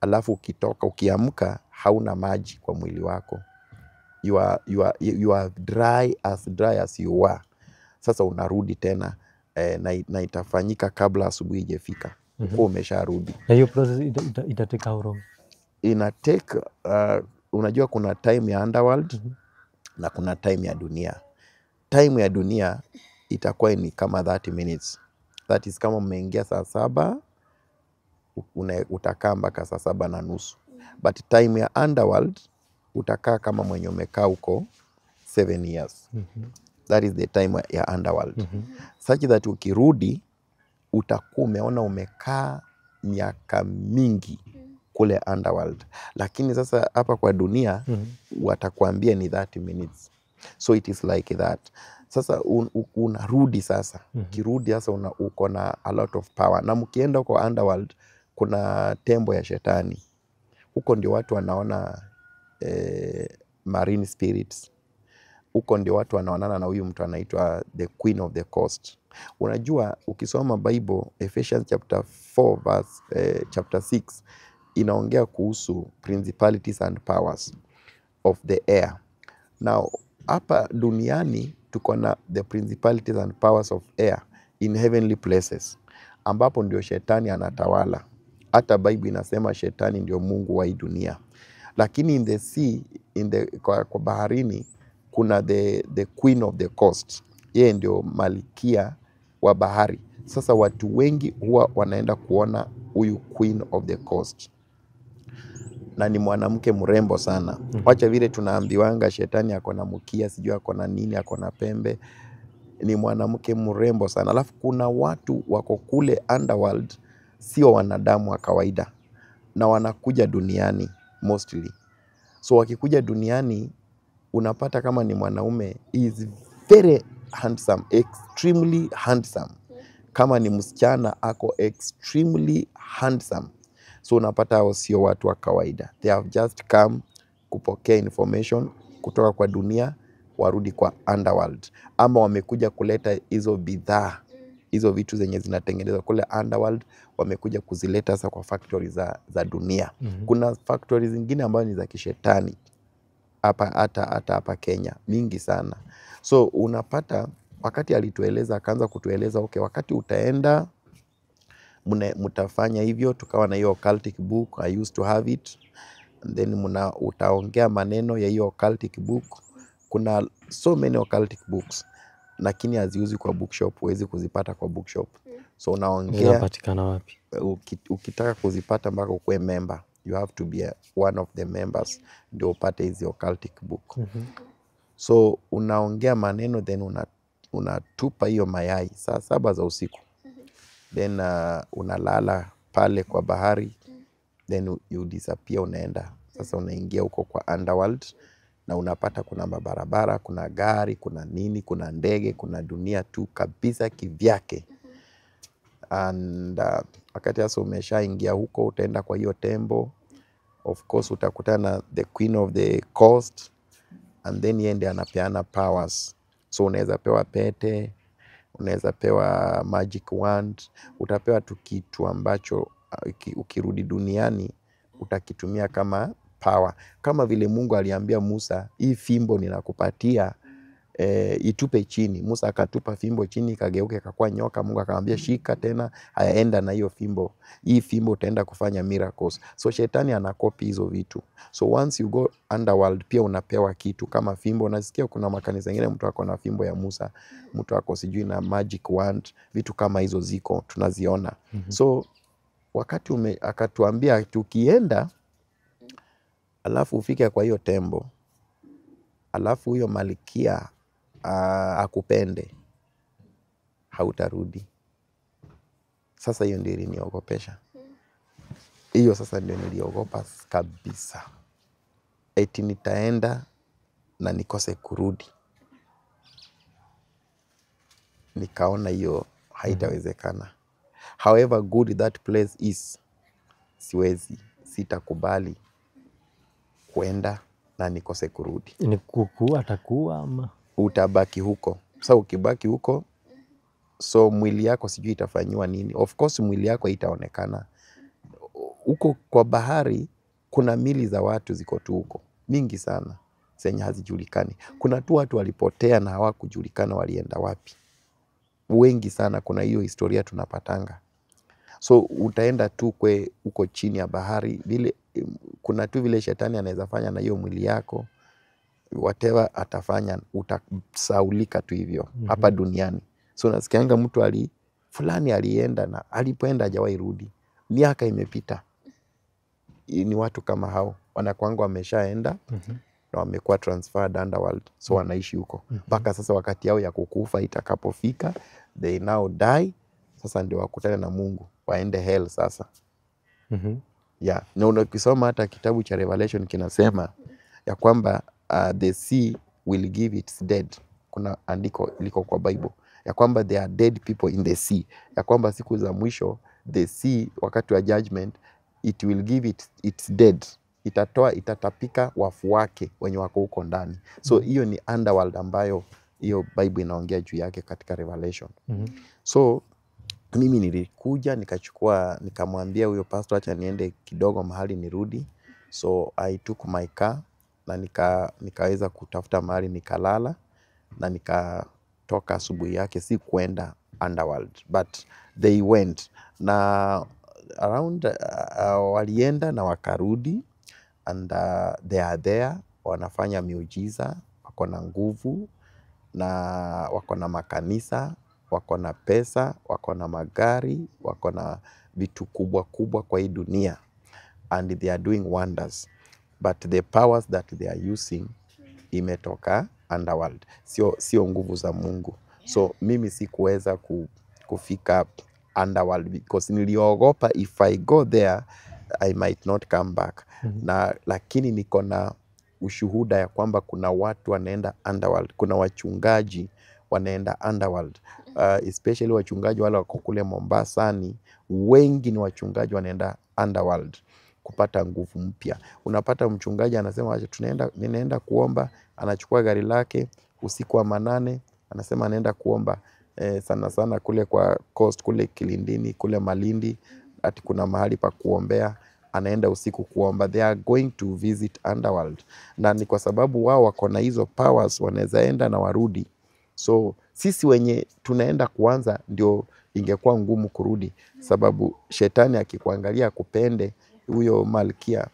Alafu ukitoka, ukiamka hauna maji kwa mwili wako. You are dry as you were. Sasa unarudi tena na itafanyika kabla asubuhi ijefika. Kwa umesharudi. Na hiyo process itatake how long? Inatake, unajua kuna time ya underworld na kuna time ya dunia. Time ya dunia itakuwa ni kama 30 minutes. That is kama mmeingia saa 7, utakaa mpaka saa 7:30. But time ya underworld utakaa kama mwenye umekaa huko 7 years. That is the time ya underworld. Such that ukirudi utakuwa umeona umekaa miaka mingi kule underworld. Lakini sasa hapa kwa dunia watakuambia ni 30 minutes. So it is like that. Sasa unarudi sasa. Ukirudi sasa uko na a lot of power. Na mkienda kwa underworld kuna tembo ya shetani. Huko ndio watu wanaona marine spirits. Huko ndio watu wanaonana na huyu mtu anaitwa the Queen of the Coast. Unajua ukisoma Bible, Ephesians chapter 4 verse chapter 6 inaongea kuhusu principalities and powers of the air. Now hapa duniani tuko na the principalities and powers of air in heavenly places, ambapo ndio shetani anatawala. Hata Bible inasema shetani ndio mungu wa hii dunia. Lakini in the sea, kwa baharini kuna the Queen of the Coast. Yeye ndio malkia wa bahari. Sasa watu wengi huwa wanaenda kuona huyu Queen of the Coast. Na ni mwanamke mrembo sana. Wacha vile tunaambiwanga shetani ako na mkia, sijui ako na nini, ako na pembe. Ni mwanamke mrembo sana. Alafu kuna watu wako kule underworld, sio wanadamu wa kawaida, na wanakuja duniani mostly. So wakikuja duniani unapata kama ni mwanaume, he is very handsome, extremely handsome. Kama ni msichana ako extremely handsome. So unapata hao sio watu wa kawaida. They have just come kupokea information kutoka kwa dunia, warudi kwa underworld. Ama wamekuja kuleta hizo bidhaa, hizo vitu zenye zinatengenezwa kule underworld, wamekuja kuzileta sasa kwa factory za dunia. Kuna factory zingine ambazo ni za kishetani hata hapa Kenya, mingi sana. So unapata wakati alitueleza, akaanza kutueleza okay, wakati utaenda mtafanya hivyo, tukawa na hiyo occultic book, I used to have it. And then utaongea maneno ya hiyo occultic book. Kuna so many occultic books, lakini haziuzi kwa bookshop, huwezi kuzipata kwa bookshop. So unaongea, Zinapatikana wapi? Ukitaka kuzipata mpaka ukuwe member. You have to be one of the members ndio upate hizi occultic book. So unaongea maneno, then unatupa hiyo mayai saa 7 za usiku. Then unalala pale kwa bahari. Then you disappear, unaenda. Sasa unaingia huko kwa underworld na unapata kuna mabarabara, kuna gari, kuna nini, kuna ndege, kuna dunia tu kabisa kivyake. And wakati sasa umeshaingia huko, utaenda kwa hiyo tembo. Of course utakutana the Queen of the Coast, and then yeye ndiye anapeana powers. So unaweza pewa pete, unaweza pewa magic wand, utapewa tu kitu ambacho ukirudi duniani utakitumia kama power. Kama vile Mungu aliambia Musa, hii fimbo ninakupatia itupe chini. Musa akatupa fimbo chini, ikageuka ikakuwa nyoka. Mungu akamwambia shika tena, hayaenda na hiyo fimbo. Hii fimbo utaenda kufanya miracles. So shetani anakopi hizo vitu. So once you go underworld pia unapewa kitu kama fimbo. Unasikia kuna makanisa mengine mtu ako na fimbo ya Musa, mtu ako sijui na magic wand, vitu kama hizo ziko tunaziona. So wakati akatuambia tukienda, alafu ufike kwa hiyo tembo, alafu huyo malkia akupende, hautarudi. Sasa hiyo ndio iliniogopesha. Hiyo sasa ndio niliogopa kabisa. Eti nitaenda na nikose kurudi. Nikaona hiyo haitawezekana. However good that place is, siwezi, sitakubali kuenda na nikose kurudi. Ni kuku atakuwa ama Utabaki huko. Sasa ukibaki huko, so mwili yako sijui itafanywa nini. Of course mwili yako itaonekana. Huko kwa bahari kuna mili za watu ziko tu huko mingi sana zenye hazijulikani. Kuna tu watu walipotea na hawakujulikana walienda wapi. Wengi sana, kuna hiyo historia tunapatanga. So utaenda tu kwe uko chini ya bahari vile, kuna tu vile shetani anaweza fanya na hiyo mwili yako, whatever atafanya utasaulika tu hivyo hapa duniani. So nasikianga mtu fulani alienda na alipoenda hajawahi rudi. Miaka imepita. Ni watu kama hao wanakuanga wameshaenda na wamekuwa transferred underworld, so wanaishi huko mpaka sasa wakati yao ya kukufa itakapofika, they now die. Sasa ndio wakutane na Mungu, waende hell sasa. Yeah, na unakisoma hata kitabu cha Revelation kinasema ya kwamba the sea will give its dead. Kuna andiko liko kwa Bible ya kwamba there are dead people in the sea, ya kwamba siku za mwisho the sea, wakati wa judgment, it will give its dead. Itatapika wafu wake wenye wako huko ndani. So hiyo ni underworld ambayo hiyo Bible inaongea juu yake katika Revelation. So mimi nilikuja nikamwambia huyo pastor acha niende kidogo mahali nirudi. So I took my car na nikaweza kutafuta mahali nikalala, na nikatoka asubuhi yake. Si kuenda underworld but they went, na around walienda na wakarudi, and they are there, wanafanya miujiza, wako na nguvu, na wako na makanisa, wako na pesa, wako na magari, wako na vitu kubwa kubwa kwa hii dunia, and they are doing wonders, but the powers that they are using imetoka underworld, sio nguvu za Mungu. So mimi sikuweza kufika underworld because niliogopa if I go there I might not come back. Lakini niko na ushuhuda ya kwamba kuna watu wanaenda underworld, kuna wachungaji wanaenda underworld, especially wachungaji wale wako kule Mombasani, wengi ni wachungaji wanaenda underworld kupata nguvu mpya. Unapata mchungaji anasema acha ninaenda kuomba, anachukua gari lake usiku wa manane, anasema anaenda kuomba sana sana kule kwa coast, kule Kilindini, kule Malindi, ati kuna mahali pa kuombea, anaenda usiku kuomba. They are going to visit underworld, na ni kwa sababu wao wako na hizo powers, wanaweza enda na warudi. So sisi wenye tunaenda kuanza ndio ingekuwa ngumu kurudi, sababu shetani akikuangalia akupende, huyo malkia,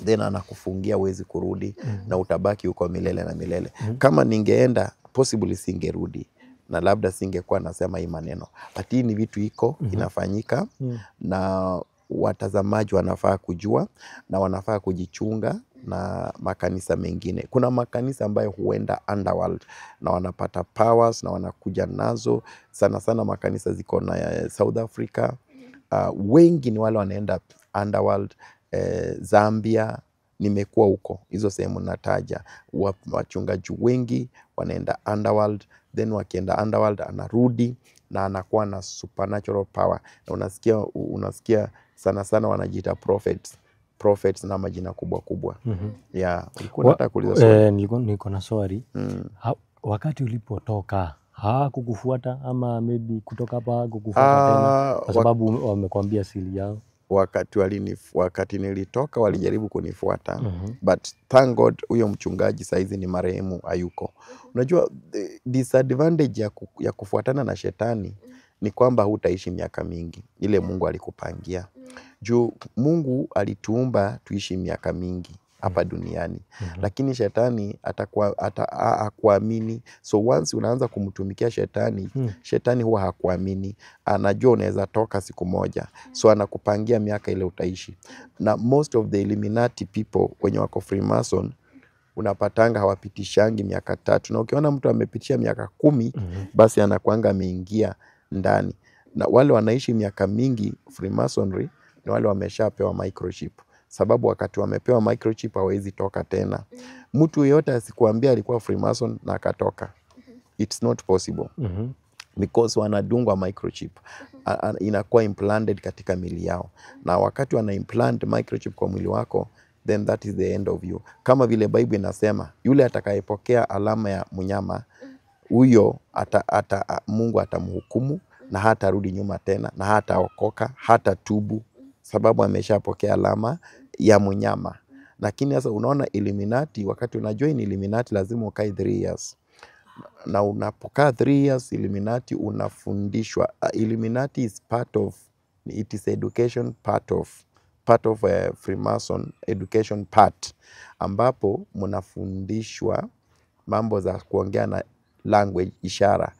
then anakufungia uwezi kurudi, na utabaki huko milele na milele. Kama ningeenda possibly singerudi, na labda singekuwa nasema hii maneno, but hii ni vitu iko inafanyika, na watazamaji wanafaa kujua na wanafaa kujichunga na makanisa mengine. Kuna makanisa ambayo huenda underworld na wanapata powers na wanakuja nazo. Sana sana makanisa ziko na South Africa. Wengi ni wale wanaenda underworld. Zambia, nimekuwa huko, hizo sehemu nataja. Wachungaji wengi wanaenda underworld, then wakienda underworld anarudi na anakuwa na supernatural power, na unasikia sana sana wanajiita prophets na majina kubwa kubwa. Yeah, ulikuwa unataka kuuliza swali? Niko na swali. Wakati ulipotoka hawakukufuata ama maybe kutoka hapa kukufuata tena kwa sababu wamekwambia siri yao? Wakati nilitoka walijaribu kunifuata, but thank God huyo mchungaji saizi ni marehemu, hayuko. Unajua disadvantage ya kufuatana na shetani ni kwamba hutaishi miaka mingi ile Mungu alikupangia. Juu Mungu alituumba tuishi miaka mingi hapa duniani, lakini shetani hakuamini. So once unaanza kumtumikia shetani, shetani huwa hakuamini, anajua unaweza toka siku moja, so anakupangia miaka ile utaishi. Na most of the Illuminati people wenye wako Freemason, unapatanga hawapitishangi miaka 3, na ukiona mtu amepitisha miaka 10 basi anakuanga ameingia ndani. Na wale wanaishi miaka mingi Freemasonry ni wale wameshapewa microchip, sababu wakati wamepewa microchip hawezi toka tena. Mtu yeyote asikuambia alikuwa Freemason na akatoka, it's not possible. Because wanadungwa microchip, inakuwa implanted katika mili yao, na wakati wana implant microchip kwa mwili wako, then that is the end of you. Kama vile Bible inasema, yule atakayepokea alama ya mnyama, huyo Mungu atamhukumu na hatarudi nyuma tena, na hataokoka, hatatubu, sababu ameshapokea alama ya mnyama. Lakini sasa unaona Illuminati, wakati unajoin Illuminati lazima ukae 3 years. Na unapokaa 3 years Illuminati unafundishwa. Illuminati is it is education part of Freemason education part, ambapo mnafundishwa mambo za kuongea na language, ishara.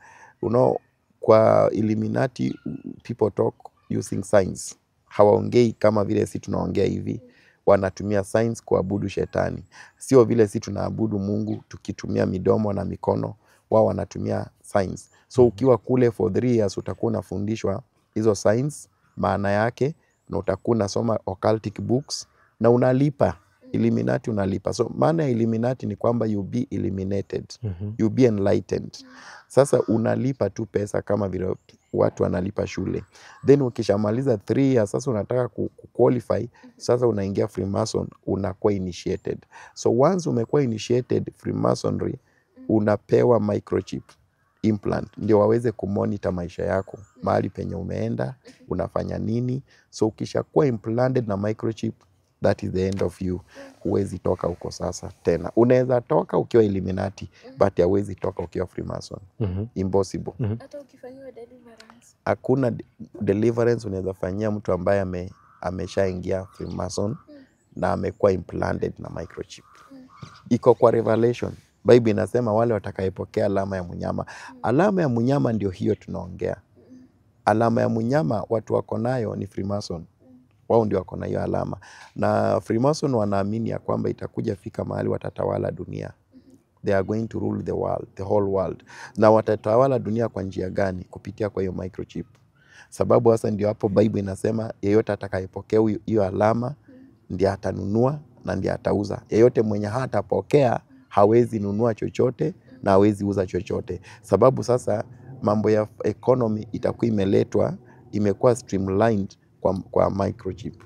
Kwa Illuminati people talk using signs. Hawaongei kama vile sisi tunaongea hivi. Wanatumia signs kuabudu shetani. Sio vile sisi tunaabudu Mungu tukitumia midomo na mikono, wao wanatumia signs. So ukiwa kule for 3 years utakuwa unafundishwa hizo signs, maana yake, na utakuwa unasoma occultic books na unalipa. Illuminati unalipa. So maana ya Illuminati ni kwamba you be illuminated, you be enlightened. Sasa unalipa tu pesa kama vile watu wanalipa shule. Then ukishamaliza 3 years sasa unataka kuqualify, sasa unaingia Freemason, unakuwa initiated. So once umekuwa initiated Freemasonry, unapewa microchip implant, ndio waweze kumonitor maisha yako, mahali penye umeenda, unafanya nini. So ukishakuwa implanted na microchip, that is the end of you. Huwezi toka huko sasa tena. Unaweza toka ukiwa Illuminati, but hauwezi toka ukiwa Freemason. Impossible. Hata ukifanyiwa deliverance, Hakuna deliverance unaweza fanyia mtu ambaye ameshaingia Freemason na amekuwa implanted na microchip. Iko kwa Revelation. Bible inasema wale watakayepokea alama ya mnyama. Alama ya mnyama ndio hiyo tunaongea. Alama ya mnyama watu wako nayo ni Freemason. Wao ndio wako na hiyo alama. Na Freemason wanaamini ya kwamba itakuja fika mahali watatawala dunia. They are going to rule the world, the whole world. Na watatawala dunia kwa njia gani? Kupitia kwa hiyo microchip. Sababu hasa ndio hapo Bible inasema yeyote atakayepokea hiyo alama ndiye atanunua na ndiye atauza. Yeyote mwenye hatapokea hawezi nunua chochote na hawezi uza chochote. Sababu sasa mambo ya economy itakuwa imeletwa, imekuwa streamlined kwa microchip.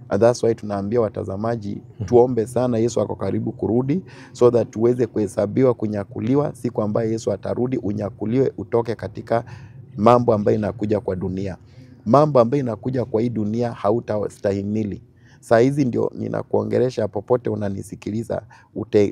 And that's why tunaambia watazamaji tuombe sana Yesu ako karibu kurudi, so that tuweze kuhesabiwa kunyakuliwa siku ambayo Yesu atarudi, unyakuliwe utoke katika mambo ambayo inakuja kwa dunia. Mambo ambayo inakuja kwa hii dunia hautastahimili. Saa hizi ndio ninakuongelesha popote unanisikiliza,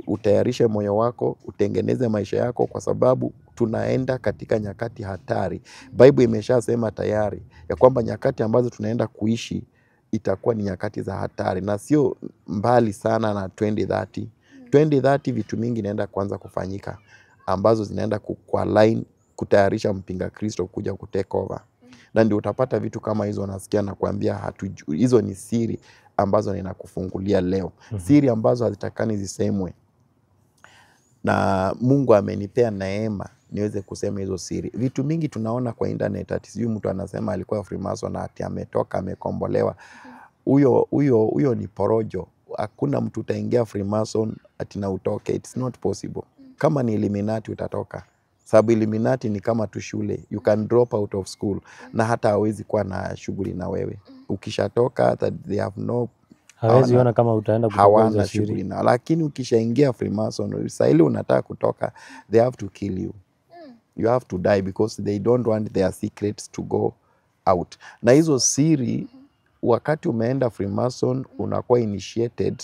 utayarishe moyo wako, utengeneze maisha yako, kwa sababu tunaenda katika nyakati hatari. Bible imeshasema tayari ya kwamba nyakati ambazo tunaenda kuishi itakuwa ni nyakati za hatari, na sio mbali sana na 2030. 2030 vitu mingi inaenda kuanza kufanyika ambazo zinaenda kwa line kutayarisha mpinga Kristo kuja kutake over. Na ndio utapata vitu kama hizo nasikia na kuambia hizo ni siri ambazo ninakufungulia leo. Siri ambazo hazitakani zisemwe. Na Mungu amenipea neema niweze kusema hizo siri. Vitu mingi tunaona kwa internet, ati sijui mtu anasema alikuwa Freemason na ati ametoka amekombolewa. Huyo ni porojo. Hakuna mtu utaingia Freemason ati na utoke. It's not possible. Kama ni Illuminati utatoka. Sababu Illuminati ni kama tu shule. You can drop out of school na hata hawezi kuwa na shughuli na wewe. Ukishatoka they have no, hawezi ona kama utaenda kutoka hizo shughuli na. Lakini ukishaingia Freemason, saa ile unataka kutoka, they have to kill you. You have to die because they don't want their secrets to go out. Na hizo siri wakati umeenda Freemason unakuwa initiated,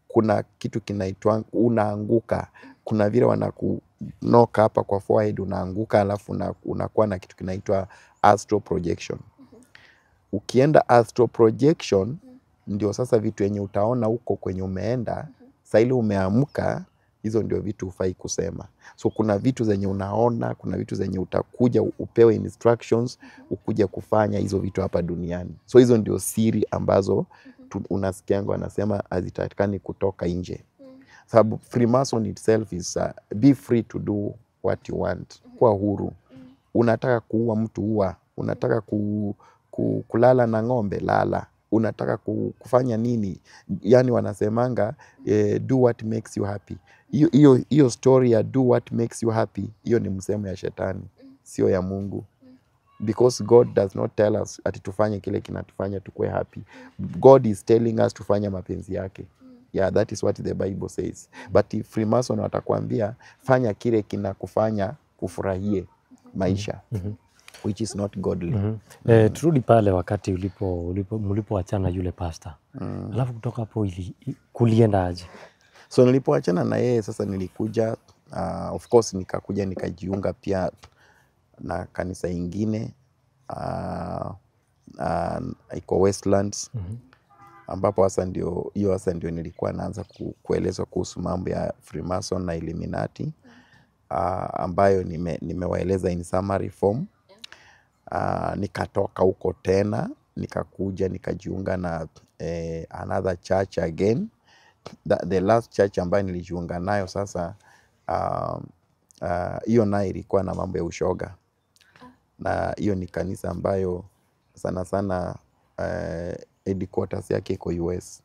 kuna kitu kinaitwa unaanguka. Kuna vile wanakunoka hapa kwa forehead, unaanguka, alafu unakuwa na kitu kinaitwa astral projection. Ukienda astral projection ndio sasa vitu yenye utaona huko kwenye umeenda, saa ile umeamka, hizo ndio vitu hufai kusema. So kuna vitu zenye unaona, kuna vitu zenye utakuja upewe instructions, ukuja kufanya hizo vitu hapa duniani. So hizo ndio siri ambazo unasikianga wanasema hazitakani kutoka nje. Sababu Freemason itself is be free to do what you want. Kuwa huru. Unataka kuua mtu ua, unataka kulala na ng'ombe lala, unataka kufanya nini, yani wanasemanga do what makes you happy. Hiyo story ya do what makes you happy, hiyo ni msemo ya shetani, sio ya Mungu. Because God does not tell us ati tufanye kile kinatufanya tukue happy. God is telling us tufanye mapenzi yake. Yeah, that is what the Bible says. But if Freemason watakwambia fanya kile kinakufanya ufurahie maisha, which is not godly. Turudi pale wakati mlipoachana yule pastor. Alafu kutoka hapo kulienda aje? So nilipoachana na yeye sasa nilikuja, of course nikakuja nikajiunga pia na kanisa ingine iko Westlands, ambapo hasa ndio nilikuwa naanza kuelezwa kuhusu mambo ya Freemason na Illuminati, ambayo nimewaeleza in summary form. Nikatoka huko tena nikakuja nikajiunga na another church again. The last church ambayo nilijiunga nayo sasa, hiyo nayo ilikuwa na mambo ya ushoga, na hiyo ni kanisa ambayo sana sana headquarters yake iko US.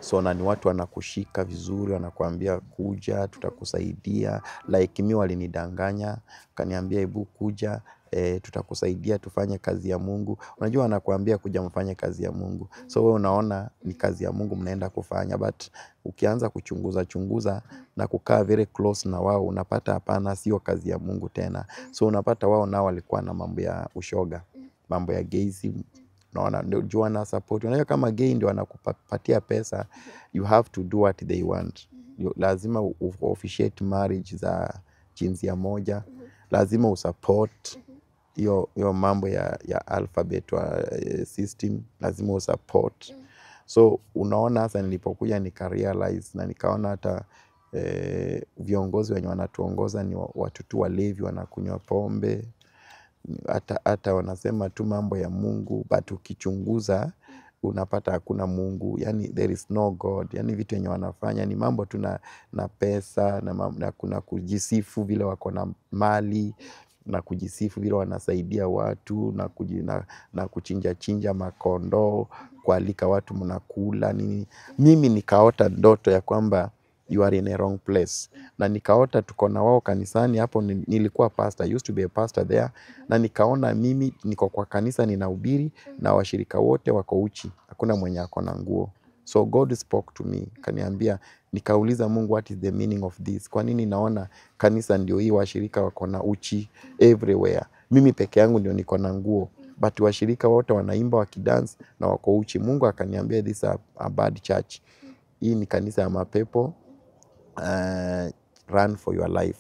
So na ni watu wanakushika vizuri, wanakuambia kuja tutakusaidia. Like mimi walinidanganya, kaniambia hebu kuja, tutakusaidia tufanye kazi ya Mungu. Unajua wanakuambia kuja mfanye kazi ya Mungu, so wewe unaona ni kazi ya Mungu mnaenda kufanya, but ukianza kuchunguza na kukaa very close na wao unapata hapana, sio kazi ya Mungu tena. So unapata wao nao walikuwa na mambo ya ushoga, mambo ya gayism. Naona ndio na support. Unajua kama gay ndio wanakupatia pesa, you have to do what they want. Lazima officiate marriage za jinsia moja, lazima usupport hiyo mambo ya alphabet wa system, lazima usupport. So unaona hasa nilipokuja nikarealize na nikaona hata viongozi wenye wanatuongoza ni watu tu walevi, wanakunywa pombe, hata wanasema tu mambo ya Mungu, but ukichunguza unapata hakuna Mungu, yani there is no God. Yani vitu yenye wanafanya ni mambo tu na pesa na kuna kujisifu vile wako na mali, na kujisifu vile wanasaidia watu, na kuchinja makondoo, kualika watu mnakula nini. Mimi nikaota ndoto ya kwamba you are in a wrong place, na nikaota tuko na wao kanisani hapo. Nilikuwa pastor, I used to be a pastor there, na nikaona mimi niko kwa kanisa ninahubiri na washirika wote wako uchi, hakuna mwenye ako na nguo. So God spoke to me, kaniambia, nikauliza Mungu, what is the meaning of this? Kwa nini naona kanisa ndio hii washirika wako na uchi everywhere, mimi peke yangu ndio niko na nguo, but washirika wote wanaimba wakidance na wako uchi? Mungu akaniambia, this is a bad church, hii ni kanisa ya mapepo, run for your life.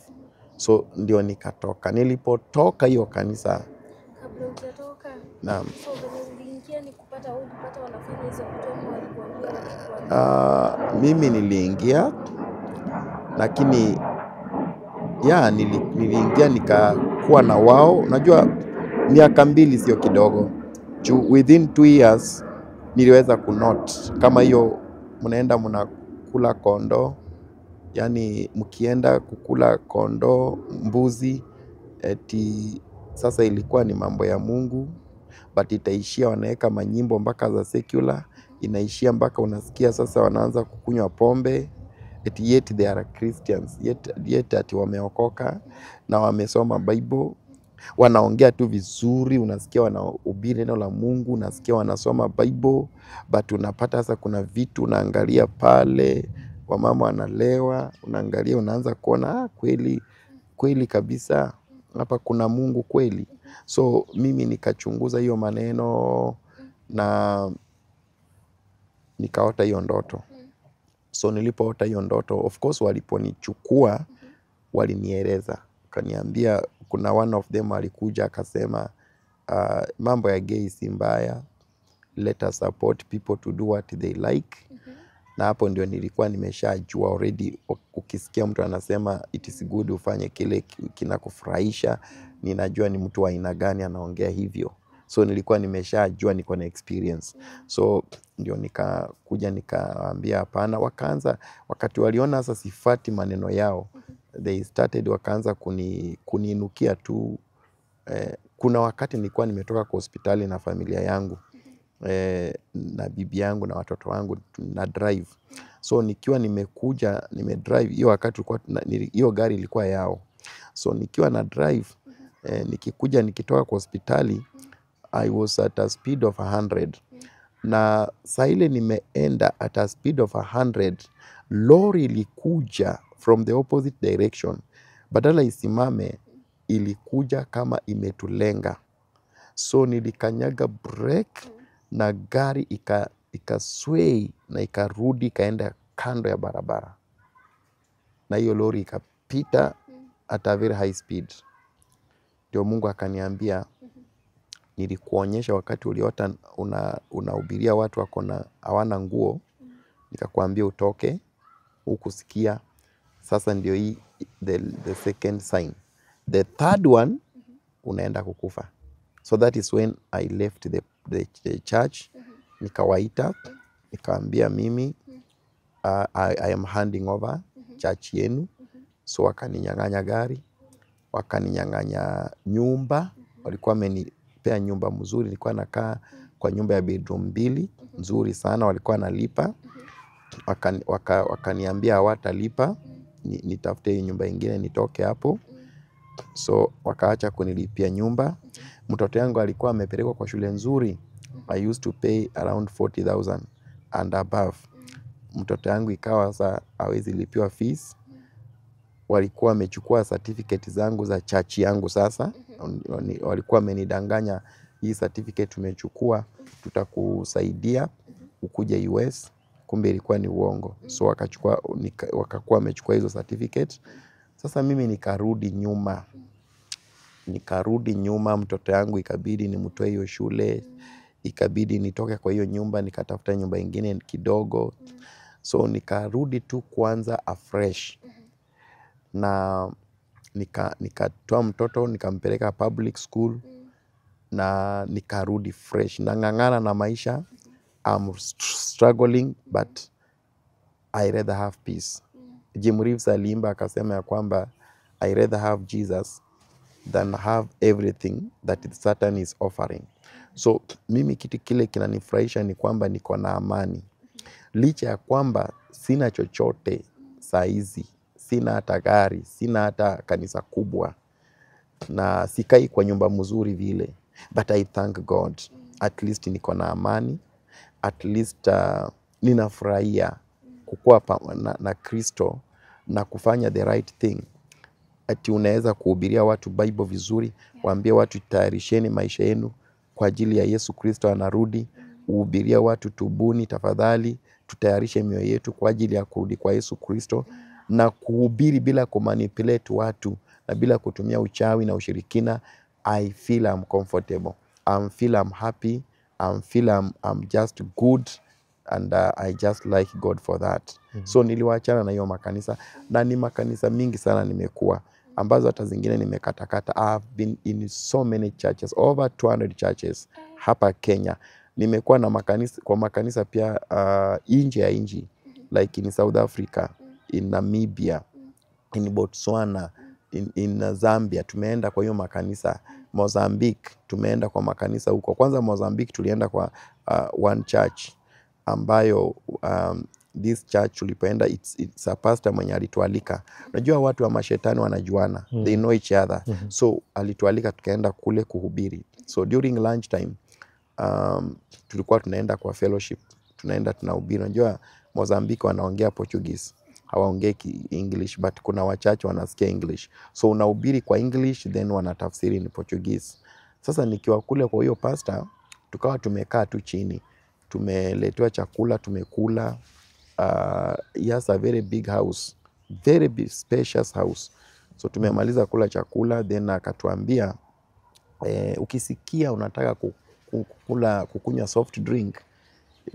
So ndio nikatoka. Nilipotoka hiyo kanisa, Kabla hujatoka, naam, so venye uliingia ni kupata wanafanya hizo vitu walikuambia? Mimi niliingia, lakini niliingia nikakuwa na wao. Unajua miaka 2 sio kidogo. Within 2 years niliweza kunote kama hiyo mnaenda mnakula kondoo, yani mkienda kukula kondoo, mbuzi, eti sasa ilikuwa ni mambo ya Mungu, but itaishia wanaweka manyimbo mpaka za secular, inaishia mpaka unasikia sasa wanaanza kukunywa pombe, eti yet they are Christians, yet ati wameokoka na wamesoma Bible, wanaongea tu vizuri, unasikia wanahubiri neno la Mungu, unasikia wanasoma Bible, but unapata sasa kuna vitu unaangalia pale, wamama wanalewa, unaangalia unaanza kuona kweli kabisa hapa kuna Mungu kweli. So mimi nikachunguza hiyo maneno na nikaota hiyo ndoto. So nilipoota hiyo ndoto, of course waliponichukua walinieleza, kaniambia, kuna one of them alikuja akasema, mambo ya gay si mbaya, let us support people to do what they like. Na hapo ndio nilikuwa nimeshajua already, ukisikia mtu anasema it is good ufanye kile kinakufurahisha, ninajua ni mtu wa aina gani anaongea hivyo. So nilikuwa nimeshajua, niko na experience. So ndio nikakuja nikawaambia hapana. Wakaanza, wakati waliona sasa sifati maneno yao, they started, wakaanza kuniinukia tu. Kuna wakati nilikuwa nimetoka kwa hospitali na familia yangu, na bibi yangu na watoto wangu na drive. So nikiwa nimekuja nimedrive, hiyo wakati hiyo gari ilikuwa yao. So nikiwa na drive, nikikuja nikitoka kwa hospitali, I was at a speed of 100. Na saa ile nimeenda at a speed of 100, lori ilikuja from the opposite direction. Badala isimame, ilikuja kama imetulenga. So nilikanyaga brake na gari ikasway na ikarudi ikaenda kando ya barabara. Na hiyo lori ikapita at a very high speed. Ndio Mungu akaniambia, nilikuonyesha wakati uliota unahubiria watu hawana nguo, nikakwambia utoke, hukusikia. Sasa ndio hii the second sign. The third one, unaenda kukufa. So that is when I left the church. Nikawaita, nikaambia mimi, I am handing over church yenu. So wakaninyang'anya gari, wakaninyang'anya nyumba. Walikuwa wamenipea nyumba mzuri, nilikuwa nakaa kwa nyumba ya bedroom 2 nzuri sana, walikuwa nalipa. Wakaniambia hawatalipa, nitafute hiyo nyumba ingine nitoke hapo. So wakaacha kunilipia nyumba. Mtoto yangu alikuwa amepelekwa kwa shule nzuri. I used to pay around 40,000 and above. Mtoto yangu ikawa sasa hawezi lipiwa fees. Walikuwa wamechukua certificate zangu za church yangu sasa. Walikuwa wamenidanganya, hii certificate tumechukua, tutakusaidia ukuje US. Kumbe ilikuwa ni uongo. So wakakuwa wamechukua hizo certificate. Sasa mimi nikarudi nyuma, mtoto yangu ikabidi nimtoe hiyo shule, ikabidi nitoke kwa hiyo nyumba, nikatafuta nyumba ingine kidogo. So nikarudi tu kwanza afresh. Na nikatoa mtoto, nikampeleka public school, na nikarudi fresh. Nang'ang'ana na maisha. I'm struggling, but I rather have peace. Jim Reeves aliimba akasema ya kwamba I rather have Jesus than have everything that Satan is offering. So mimi kitu kile kinanifurahisha ni kwamba niko na amani. Licha ya kwamba sina chochote saa hizi, sina hata gari, sina hata kanisa kubwa, na sikai kwa nyumba mzuri vile, but I thank God. At least niko na amani. At least ninafurahia kukua na Kristo na kufanya the right thing. Ati unaweza kuhubiria watu Bible vizuri, waambie watu tayarisheni maisha yenu kwa ajili ya Yesu Kristo anarudi. Uhubiria watu tubuni tafadhali, tutayarishe mioyo yetu kwa ajili ya kurudi kwa Yesu Kristo, na kuhubiri bila kumanipulate watu na bila kutumia uchawi na ushirikina. I feel I'm comfortable. I feel I'm happy. I feel I'm just good, and I just like God for that. So niliwaachana na hiyo makanisa, na ni makanisa mingi sana nimekuwa, ambazo hata zingine nimekatakata. I've been in so many churches, over 200 churches hapa Kenya. Nimekuwa na makanisa pia nje ya nchi, like in South Africa, in Namibia, in Botswana, in Zambia. Tumeenda kwa hiyo makanisa. Mozambique tumeenda kwa makanisa huko. Kwanza Mozambique tulienda kwa one church ambayo this church tulipoenda, it's a pastor mwenye alitualika. Unajua watu wa mashetani wanajuana, they know each other. So alitualika tukaenda kule kuhubiri. So during lunch time tulikuwa tunaenda kwa fellowship, tunaenda tunahubiri. Unajua Mozambique wanaongea Portuguese, hawaongei English, but kuna wachache wanasikia English. So unahubiri kwa English, then wanatafsiri in Portuguese. Sasa nikiwa kule kwa hiyo pastor, tukawa tumekaa tu chini, tumeletewa chakula, tumekula. He has a very big house, very big spacious house. So tumemaliza kula chakula, then akatuambia ukisikia unataka kukunywa soft drink,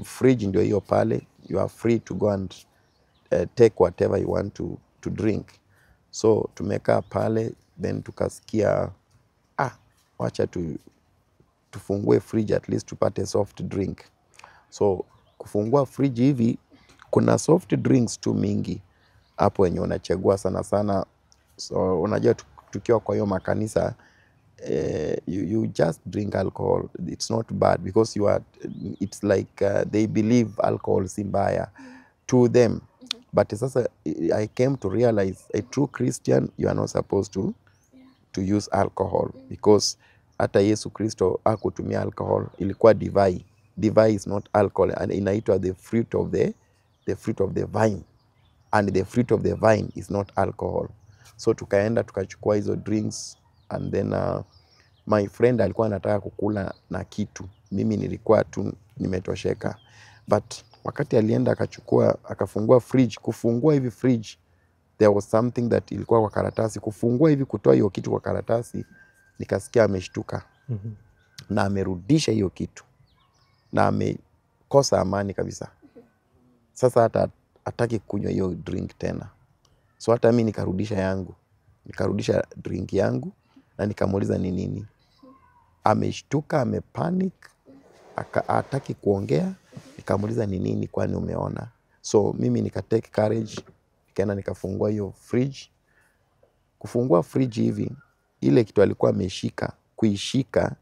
fridge ndio hiyo pale, you are free to go and take whatever you want to drink. So tumekaa pale, then tukasikia wacha tufungue fridge at least tupate soft drink. So kufungua fridge hivi, kuna soft drinks tu mingi hapo wenye unachagua sana sana. So unajua tukiwa kwa hiyo makanisa, you just drink alcohol. It's not bad because it's like they believe alcohol si mbaya to them. But sasa I came to realize a true Christian, you are not supposed to use alcohol because hata Yesu Kristo hakutumia alcohol, ilikuwa divai. Divai is not alcohol, and inaitwa the fruit of the vine, and the fruit of the vine is not alcohol. So tukaenda tukachukua hizo drinks, and then my friend alikuwa anataka kukula na kitu, mimi nilikuwa tu nimetosheka. But wakati alienda akafungua fridge, kufungua hivi fridge, there was something that ilikuwa kwa karatasi. Kufungua hivi, kutoa hiyo kitu kwa karatasi, nikasikia ameshtuka. Na amerudisha hiyo kitu, na amekosa amani kabisa. Sasa hata hataki kunywa hiyo drink tena. So hata mimi nikarudisha drink yangu, na nikamuuliza ni nini. Ameshtuka, amepanic, hataki kuongea. Nikamuuliza ni nini, kwani umeona? So mimi nikatake courage, nikaenda nikafungua hiyo fridge. Kufungua fridge hivi, ile kitu alikuwa ameshika, kuishika,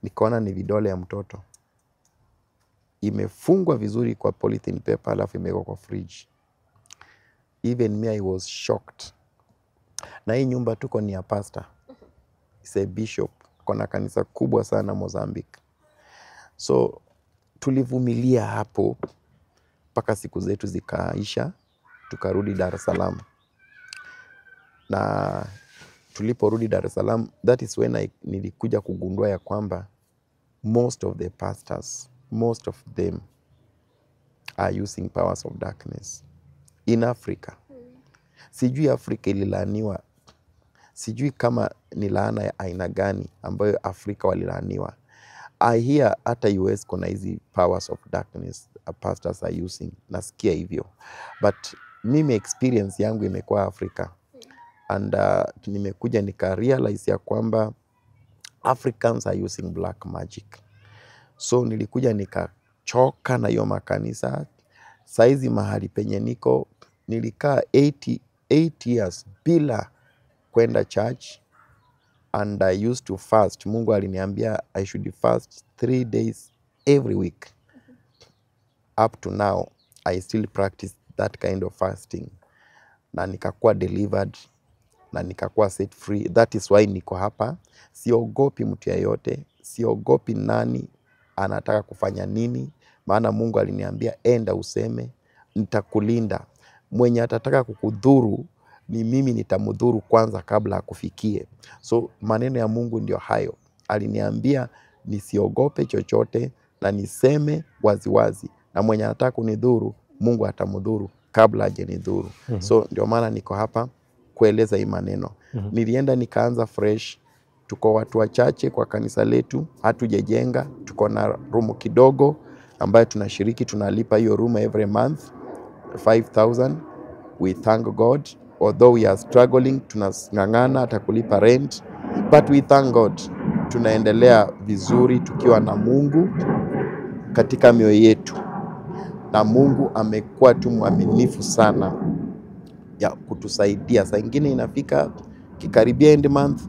nikaona ni vidole ya mtoto. Imefungwa vizuri kwa polythene paper, alafu imewekwa kwa fridge. Even me, I was shocked. Na hii nyumba tuko ni ya pastor. He's a bishop. Kuna kanisa kubwa sana Mozambique. So tulivumilia hapo mpaka siku zetu zikaisha, tukarudi Dar es Salaam. Na tuliporudi Dar es Salaam, that is when nilikuja kugundua ya kwamba most of the pastors, most of them are using powers of darkness in Africa. Sijui Afrika ililaaniwa, sijui kama ni laana ya aina gani ambayo Afrika walilaaniwa. I hear hata US kuna hizi powers of darkness pastors are using, nasikia hivyo. But mimi experience yangu imekuwa Afrika. And nimekuja nika realize ya kwamba Africans are using black magic. So nilikuja nikachoka na hiyo makanisa. Saizi mahali penye niko, nilikaa 8 years bila kwenda church, and I used to fast. Mungu aliniambia I should fast 3 days every week. Up to now, I still practice that kind of fasting. Na nikakuwa delivered, na nikakuwa set free. That is why niko hapa. Siogopi mtu yeyote, siogopi nani anataka kufanya nini, maana Mungu aliniambia enda useme, nitakulinda. Mwenye atataka kukudhuru, ni mimi nitamudhuru kwanza kabla akufikie. So maneno ya Mungu ndio hayo. Aliniambia nisiogope chochote, na niseme waziwazi, na mwenye anataka kunidhuru, Mungu atamudhuru kabla hajanidhuru. So ndio maana niko hapa kueleza hii maneno. Nilienda nikaanza fresh. Tuko watu wachache kwa kanisa letu, hatujajenga, tuko na room kidogo ambayo tunashiriki, tunalipa hiyo room every month 5,000. We thank God, although we are struggling, tunang'ang'ana hata kulipa rent, but we thank God. Tunaendelea vizuri tukiwa na Mungu katika mioyo yetu, na Mungu amekuwa tu mwaminifu sana ya kutusaidia. Saa ingine inafika kikaribia end month,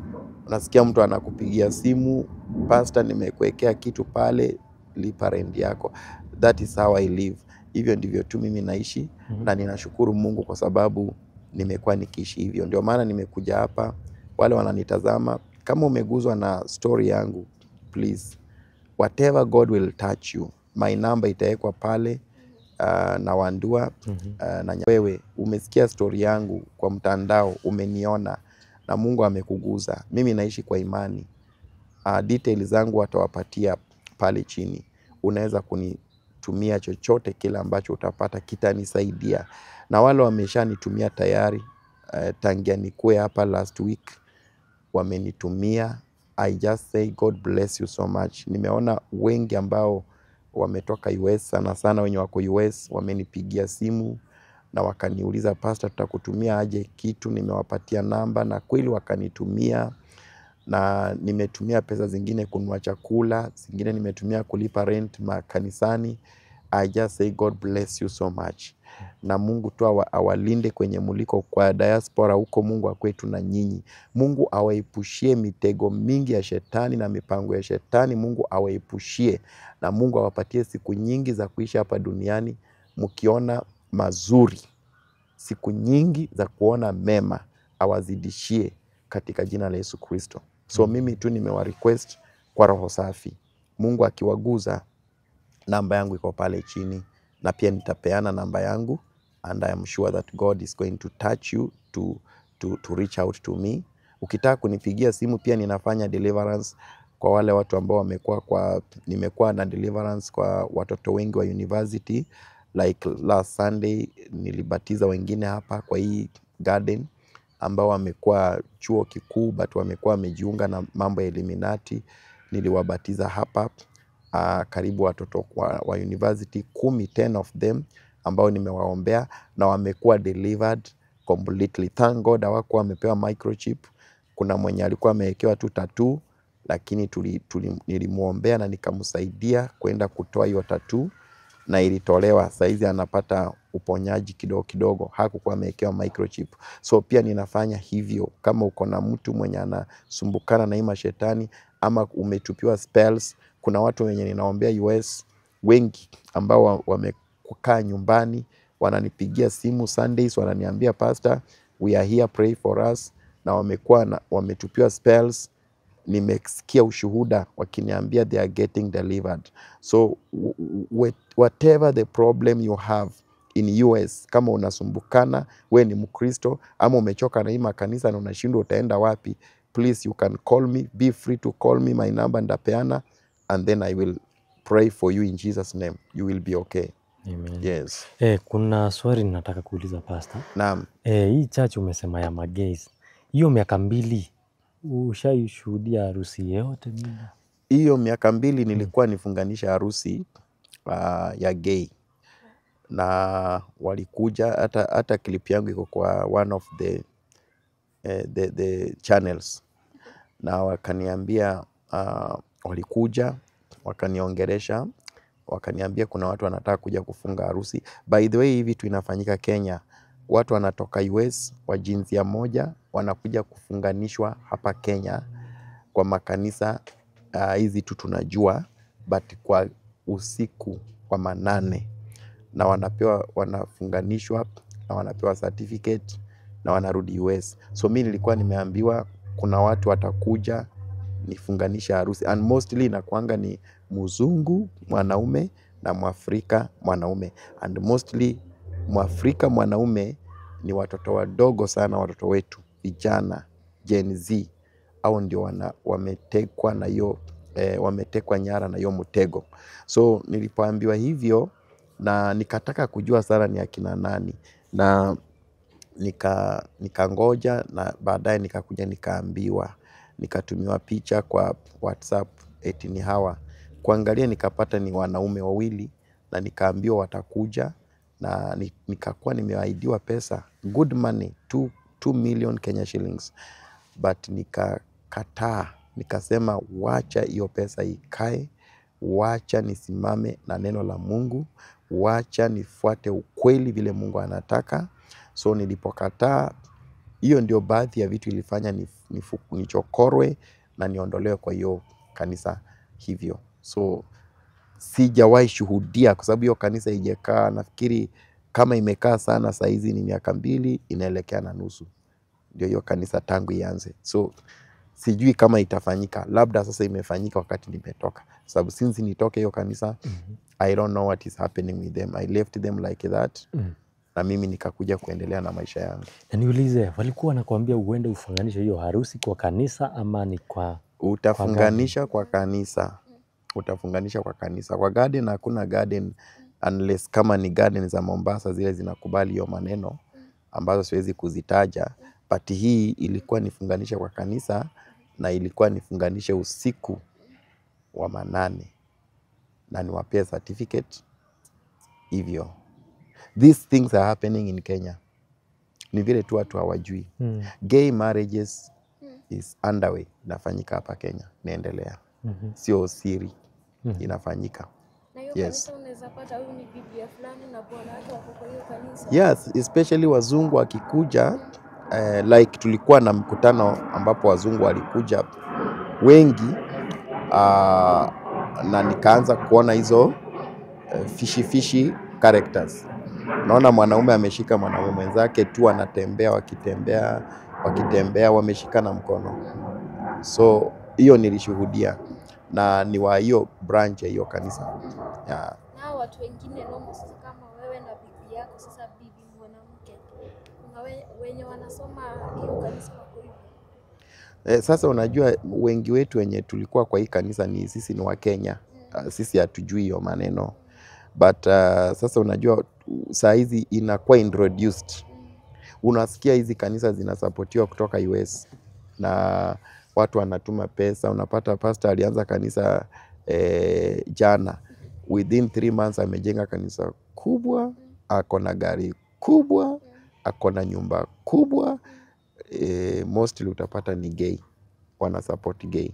unasikia mtu anakupigia simu, pastor, nimekuwekea kitu pale, lipa rent yako. That is how I live. Hivyo ndivyo tu mimi naishi. Na ninashukuru Mungu kwa sababu nimekuwa nikiishi hivyo. Ndio maana nimekuja hapa. Wale wananitazama, kama umeguzwa na story yangu, please, whatever God will touch you, my number itawekwa pale. Na Wandua, na wewe umesikia story yangu kwa mtandao, umeniona na Mungu amekuguza. Mimi naishi kwa imani. Details zangu watawapatia pale chini. Unaweza kunitumia chochote kile ambacho utapata kitanisaidia. Na wale wameshanitumia tayari, tangia nikuwe hapa last week, wamenitumia. I just say God bless you so much. Nimeona wengi ambao wametoka US, sana sana wenye wako US, wamenipigia simu na wakaniuliza, pastor, tutakutumia aje kitu? Nimewapatia namba na kweli wakanitumia. na nimetumia pesa zingine kununua chakula, zingine nimetumia kulipa rent makanisani. I just say God bless you so much. Na Mungu tu awalinde kwenye muliko kwa diaspora huko. Mungu akwetu na nyinyi. Mungu awaepushie mitego mingi ya shetani na mipango ya shetani. Mungu awaepushie, na Mungu awapatie siku nyingi za kuishi hapa duniani mkiona mazuri, siku nyingi za kuona mema awazidishie katika jina la Yesu Kristo. So mimi tu nimewa request kwa roho safi. Mungu akiwaguza, namba yangu iko pale chini, na pia nitapeana namba yangu, and I am sure that God is going to touch you to reach out to me. Ukitaka kunipigia simu, pia ninafanya deliverance kwa wale watu ambao nimekuwa na deliverance kwa watoto wengi wa university. Like last Sunday nilibatiza wengine hapa kwa hii garden ambao wamekuwa chuo kikuu but wamekuwa wamejiunga na mambo ya Illuminati. Niliwabatiza hapa karibu watoto wa university 10 of them ambao nimewaombea na wamekuwa delivered completely. Thank God hawakuwa wamepewa microchip. Kuna mwenye alikuwa amewekewa tu tattoo, lakini nilimuombea na nikamsaidia kwenda kutoa hiyo tattoo na ilitolewa. Saizi anapata uponyaji kidogo kidogo, hakukuwa amewekewa microchip. So pia ninafanya hivyo. Kama uko na mtu mwenye anasumbukana na hii mashetani ama umetupiwa spells, kuna watu wenye ninaombea US wengi ambao wamekaa nyumbani, wananipigia simu Sundays, wananiambia pastor, we are here, pray for us, na wametupiwa spells. Nimesikia ushuhuda wakiniambia they are getting delivered. So whatever the problem you have in US, kama unasumbukana, we ni Mkristo ama umechoka na hii makanisa na unashindwa utaenda wapi, please you can call me, be free to call me, my number ndapeana, and then I will pray for you in Jesus name. You will be okay. Amen. Yes. Kuna swali nataka kuuliza pastor. Naam. Hii church umesema ya magays, hiyo miaka 2 ushaishuhudia harusi yote? Hiyo miaka 2 nilikuwa nifunganisha harusi ya gay, na walikuja hata clip yangu iko kwa one of the channels, na wakaniambia walikuja wakaniongeresha, wakaniambia kuna watu wanataka kuja kufunga harusi. By the way, hivi vitu inafanyika Kenya. Watu wanatoka US wa jinsia moja wanakuja kufunganishwa hapa Kenya kwa makanisa hizi tu tunajua, but kwa usiku wa manane, na wanafunganishwa na wanapewa certificate na wanarudi US. So mimi nilikuwa nimeambiwa kuna watu watakuja nifunganisha harusi, and mostly inakuanga ni mzungu mwanaume na Mwafrika mwanaume, and mostly Mwafrika mwanaume ni watoto wadogo sana, watoto wetu vijana Gen Z, au ndio wametekwa na hiyo wametekwa nyara na hiyo mtego. So nilipoambiwa hivyo na nikataka kujua sana ni akina nani, na nikangoja, na baadaye nikakuja nikaambiwa, nikatumiwa picha kwa WhatsApp eti ni hawa. Kuangalia nikapata ni wanaume wawili, na nikaambiwa watakuja, na nikakuwa nimeahidiwa pesa, good money, 2 million Kenya shillings, but nikakataa. Nikasema wacha hiyo pesa ikae, wacha nisimame na neno la Mungu, wacha nifuate ukweli vile Mungu anataka. So nilipokataa, hiyo ndio baadhi ya vitu ilifanya nichokorwe na niondolewe kwa hiyo kanisa hivyo. So sijawahi shuhudia, kwa sababu hiyo kanisa haijakaa, nafikiri kama imekaa sana saa hizi ni miaka 2 inaelekea na nusu ndio hiyo kanisa tangu ianze. So sijui kama itafanyika, labda sasa imefanyika wakati nimetoka, sababu since nitoke hiyo kanisa I don't know what is happening with them. I left them like that na mimi nikakuja kuendelea na maisha yangu. Na niulize, walikuwa wanakuambia uende ufunganishe hiyo harusi kwa kanisa ama ni kwa utafunganisha kwa kanisa? Utafunganisha kwa kanisa. Kwa garden hakuna garden unless kama ni garden za Mombasa zile zinakubali hiyo maneno ambazo siwezi kuzitaja, but hii ilikuwa nifunganisha kwa kanisa, na ilikuwa nifunganishe usiku wa manane na niwapee certificate hivyo. These things are happening in Kenya. Ni vile tu watu hawajui. Gay marriages is underway, inafanyika hapa Kenya, inaendelea. Sio siri, inafanyika. Na hiyo Yes. kanisa unaweza pata huyu ni biblia fulani na bwana wake wako kwa hiyo kanisa. Yes, especially wazungu wakikuja, like tulikuwa na mkutano ambapo wazungu walikuja wengi, na nikaanza kuona hizo fishy characters. Naona mwanaume ameshika mwanaume mwenzake tu, anatembea, wakitembea wameshikana mkono. So hiyo nilishuhudia, na ni wa hiyo branch ya hiyo kanisa. Yeah. Na watu wengine nomo sasa kama wewe na bibi yako, sasa bibi mwanamke, kuna wenye wanasoma hiyo kanisa wako hivyo. Sasa unajua wengi wetu wenye tulikuwa kwa hii kanisa sisi ni wa Kenya. Sisi hatujui hiyo maneno. But sasa unajua saa hizi inakuwa introduced. Unasikia hizi kanisa zinasapotiwa kutoka US na watu wanatuma pesa. Unapata pastor alianza kanisa jana, within 3 months amejenga kanisa kubwa, ako na gari kubwa, ako na nyumba kubwa. Mostly utapata ni gay, wana support gay,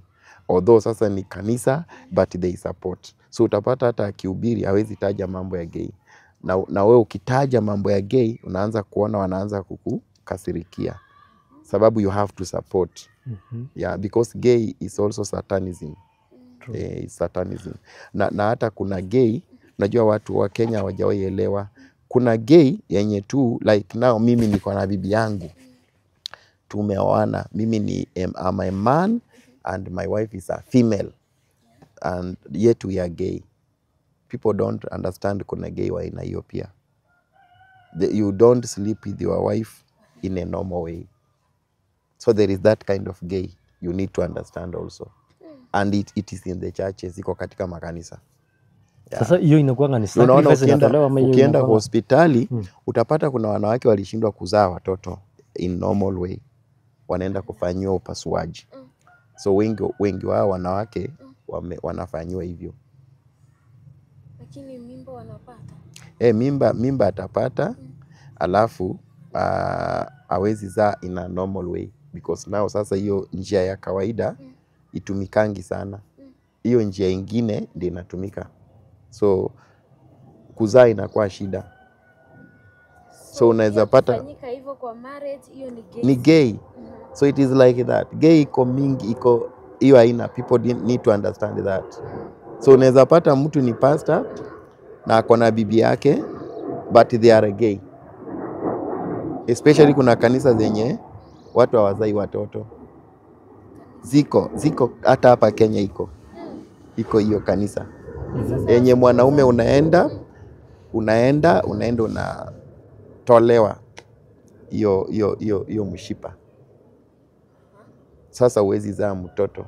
although sasa ni kanisa but they support. So utapata hata akihubiri hawezi taja mambo ya gay, na wewe ukitaja mambo ya gay unaanza kuona wanaanza kukukasirikia, sababu you have to support. Yeah, because gay is also satanism. Satanism. Na hata kuna gay, najua watu wa Kenya hawajawahi elewa. Kuna gay yenye tu like now mimi niko na bibi yangu, tumeoana, mimi I'm a man and my wife is a female, and yet we are gay. People don't understand kuna gay wa aina hiyo pia. You don't sleep with your wife in a normal way. So there is that kind of gay you need to understand also. And it is in the churches, iko katika makanisa. Yeah. Sasa hiyo inakuwa ni Unaona, sacrifice inatolewa ama hiyo ukienda inakuwa hospitali utapata kuna wanawake walishindwa kuzaa watoto in normal way, wanaenda kufanyiwa upasuaji. So wengi wao wanawake wanafanyiwa hivyo. Lakini mimba wanapata. Mimba atapata, alafu hawezi zaa in a normal way because now sasa hiyo njia ya kawaida itumikangi sana. Hiyo njia ingine ndio inatumika. So kuzaa inakuwa shida. So unaweza pata kufanyika hivyo kwa marriage, hiyo ni gay. Ni gay. So it is like that. Gay iko mingi, iko hiyo aina, people need to understand that. So unaweza pata mtu ni pastor na ako na bibi yake but they are gay. Especially kuna kanisa zenye watu hawazai watoto. Ziko hata hapa Kenya iko hiyo kanisa. Yenye mwanaume unaenda unatolewa hiyo mshipa. Sasa huwezi zaa mtoto.